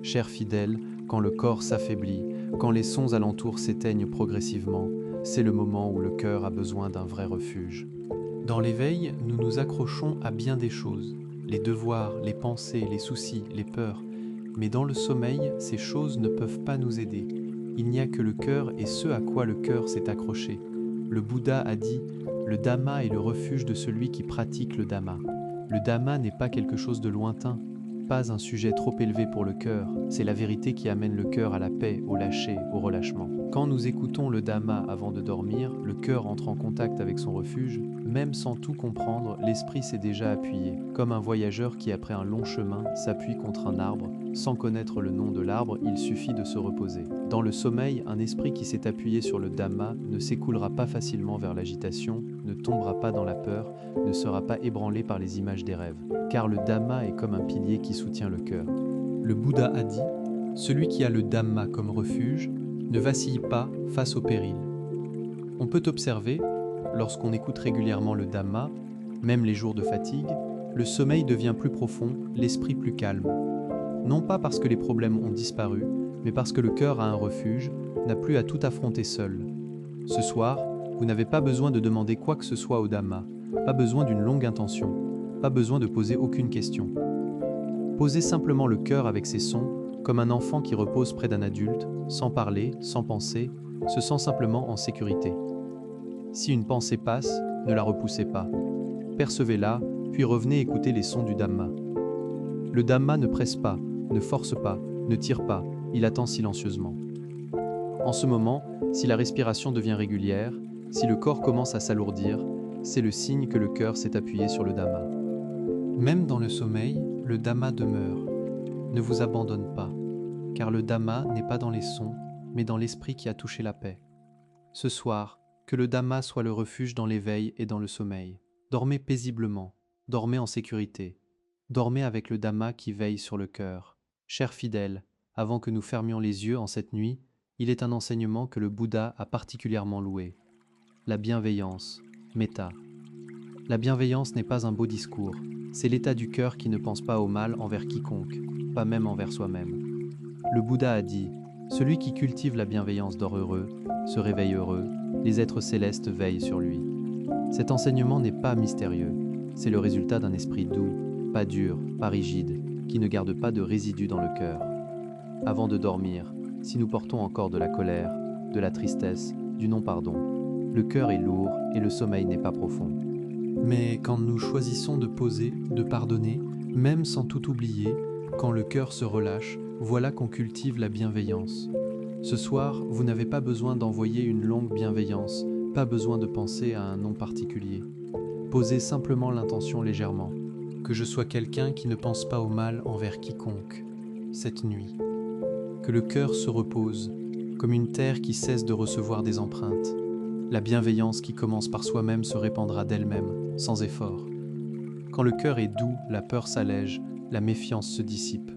Chers fidèles, quand le corps s'affaiblit, quand les sons alentours s'éteignent progressivement, c'est le moment où le cœur a besoin d'un vrai refuge. Dans l'éveil, nous nous accrochons à bien des choses, les devoirs, les pensées, les soucis, les peurs. Mais dans le sommeil, ces choses ne peuvent pas nous aider. Il n'y a que le cœur et ce à quoi le cœur s'est accroché. Le Bouddha a dit « Le Dhamma est le refuge de celui qui pratique le Dhamma ». Le Dhamma n'est pas quelque chose de lointain, pas un sujet trop élevé pour le cœur, c'est la vérité qui amène le cœur à la paix, au lâcher, au relâchement. Quand nous écoutons le Dhamma avant de dormir, le cœur entre en contact avec son refuge, même sans tout comprendre, l'esprit s'est déjà appuyé, comme un voyageur qui après un long chemin s'appuie contre un arbre. Sans connaître le nom de l'arbre, il suffit de se reposer. Dans le sommeil, un esprit qui s'est appuyé sur le Dhamma ne s'écoulera pas facilement vers l'agitation, ne tombera pas dans la peur, ne sera pas ébranlé par les images des rêves, car le Dhamma est comme un pilier qui soutient le cœur. Le Bouddha a dit « Celui qui a le Dhamma comme refuge ne vacille pas face au péril. » On peut observer, lorsqu'on écoute régulièrement le Dhamma, même les jours de fatigue, le sommeil devient plus profond, l'esprit plus calme. Non pas parce que les problèmes ont disparu, mais parce que le cœur a un refuge, n'a plus à tout affronter seul. Ce soir, vous n'avez pas besoin de demander quoi que ce soit au Dhamma, pas besoin d'une longue intention, pas besoin de poser aucune question. Posez simplement le cœur avec ses sons, comme un enfant qui repose près d'un adulte, sans parler, sans penser, se sent simplement en sécurité. Si une pensée passe, ne la repoussez pas. Percevez-la, puis revenez écouter les sons du Dhamma. Le Dhamma ne presse pas, ne force pas, ne tire pas, il attend silencieusement. En ce moment, si la respiration devient régulière, si le corps commence à s'alourdir, c'est le signe que le cœur s'est appuyé sur le Dhamma. Même dans le sommeil, le Dhamma demeure. ne vous abandonne pas, car le Dhamma n'est pas dans les sons, mais dans l'esprit qui a touché la paix. Ce soir, que le Dhamma soit le refuge dans l'éveil et dans le sommeil. Dormez paisiblement, dormez en sécurité, dormez avec le Dhamma qui veille sur le cœur. Chers fidèles, avant que nous fermions les yeux en cette nuit, il est un enseignement que le Bouddha a particulièrement loué. La bienveillance, metta. La bienveillance n'est pas un beau discours, c'est l'état du cœur qui ne pense pas au mal envers quiconque, pas même envers soi-même. Le Bouddha a dit, « Celui qui cultive la bienveillance dort heureux, se réveille heureux, les êtres célestes veillent sur lui. » Cet enseignement n'est pas mystérieux, c'est le résultat d'un esprit doux, pas dur, pas rigide, qui ne garde pas de résidus dans le cœur. Avant de dormir, si nous portons encore de la colère, de la tristesse, du non-pardon, le cœur est lourd et le sommeil n'est pas profond. Mais quand nous choisissons de poser, de pardonner, même sans tout oublier, quand le cœur se relâche, voilà qu'on cultive la bienveillance. Ce soir, vous n'avez pas besoin d'envoyer une longue bienveillance, pas besoin de penser à un nom particulier. Posez simplement l'intention légèrement, que je sois quelqu'un qui ne pense pas au mal envers quiconque, cette nuit. Que le cœur se repose, comme une terre qui cesse de recevoir des empreintes. La bienveillance qui commence par soi-même se répandra d'elle-même, sans effort. Quand le cœur est doux, la peur s'allège, la méfiance se dissipe.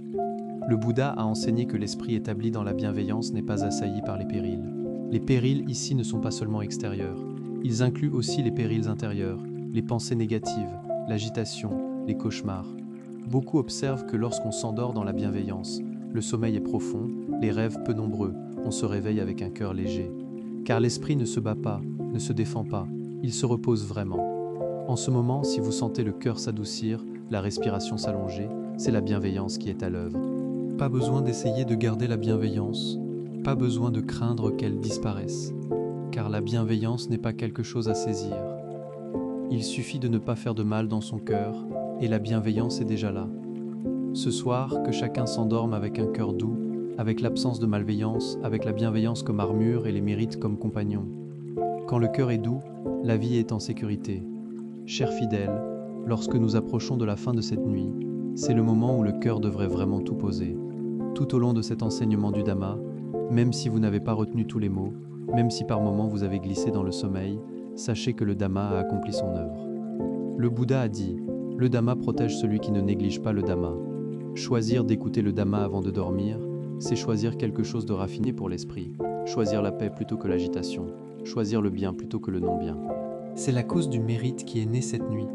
Le Bouddha a enseigné que l'esprit établi dans la bienveillance n'est pas assailli par les périls. Les périls ici ne sont pas seulement extérieurs, ils incluent aussi les périls intérieurs, les pensées négatives, l'agitation, les cauchemars. Beaucoup observent que lorsqu'on s'endort dans la bienveillance, le sommeil est profond, les rêves peu nombreux, on se réveille avec un cœur léger. Car l'esprit ne se bat pas, ne se défend pas, il se repose vraiment. En ce moment, si vous sentez le cœur s'adoucir, la respiration s'allonger, c'est la bienveillance qui est à l'œuvre. Pas besoin d'essayer de garder la bienveillance, pas besoin de craindre qu'elle disparaisse, car la bienveillance n'est pas quelque chose à saisir. Il suffit de ne pas faire de mal dans son cœur, et la bienveillance est déjà là. Ce soir, que chacun s'endorme avec un cœur doux, avec l'absence de malveillance, avec la bienveillance comme armure et les mérites comme compagnons. Quand le cœur est doux, la vie est en sécurité. Chers fidèles, lorsque nous approchons de la fin de cette nuit, c'est le moment où le cœur devrait vraiment tout poser. Tout au long de cet enseignement du Dhamma, même si vous n'avez pas retenu tous les mots, même si par moments vous avez glissé dans le sommeil, sachez que le Dhamma a accompli son œuvre. Le Bouddha a dit, « Le Dhamma protège celui qui ne néglige pas le Dhamma. » Choisir d'écouter le Dhamma avant de dormir, c'est choisir quelque chose de raffiné pour l'esprit, choisir la paix plutôt que l'agitation, choisir le bien plutôt que le non-bien. C'est la cause du mérite qui est né cette nuit.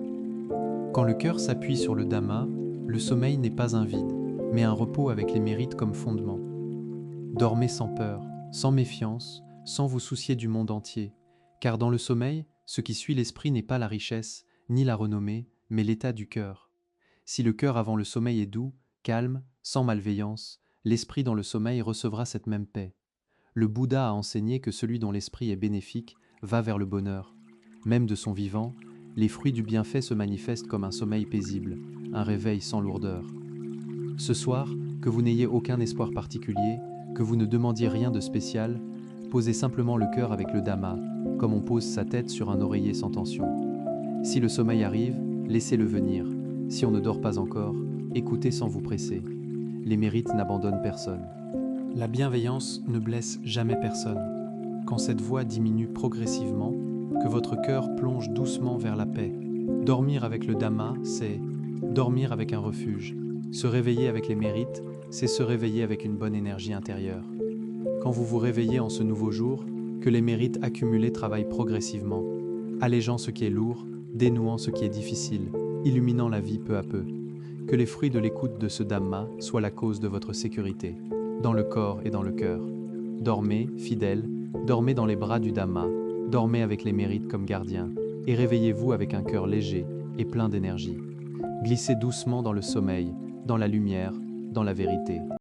Quand le cœur s'appuie sur le Dhamma, le sommeil n'est pas un vide, mais un repos avec les mérites comme fondement. Dormez sans peur, sans méfiance, sans vous soucier du monde entier, car dans le sommeil, ce qui suit l'esprit n'est pas la richesse, ni la renommée, mais l'état du cœur. Si le cœur avant le sommeil est doux, calme, sans malveillance, l'esprit dans le sommeil recevra cette même paix. Le Bouddha a enseigné que celui dont l'esprit est bénéfique va vers le bonheur. Même de son vivant, les fruits du bienfait se manifestent comme un sommeil paisible, un réveil sans lourdeur. Ce soir, que vous n'ayez aucun espoir particulier, que vous ne demandiez rien de spécial, posez simplement le cœur avec le Dhamma, comme on pose sa tête sur un oreiller sans tension. Si le sommeil arrive, laissez-le venir. Si on ne dort pas encore, écoutez sans vous presser. Les mérites n'abandonnent personne. La bienveillance ne blesse jamais personne. Quand cette voix diminue progressivement, que votre cœur plonge doucement vers la paix. Dormir avec le Dhamma, c'est dormir avec un refuge. Se réveiller avec les mérites, c'est se réveiller avec une bonne énergie intérieure. Quand vous vous réveillez en ce nouveau jour, que les mérites accumulés travaillent progressivement, allégeant ce qui est lourd, dénouant ce qui est difficile, illuminant la vie peu à peu. Que les fruits de l'écoute de ce Dhamma soient la cause de votre sécurité, dans le corps et dans le cœur. Dormez, fidèles, dormez dans les bras du Dhamma, dormez avec les mérites comme gardiens, et réveillez-vous avec un cœur léger et plein d'énergie. Glissez doucement dans le sommeil, dans la lumière, dans la vérité.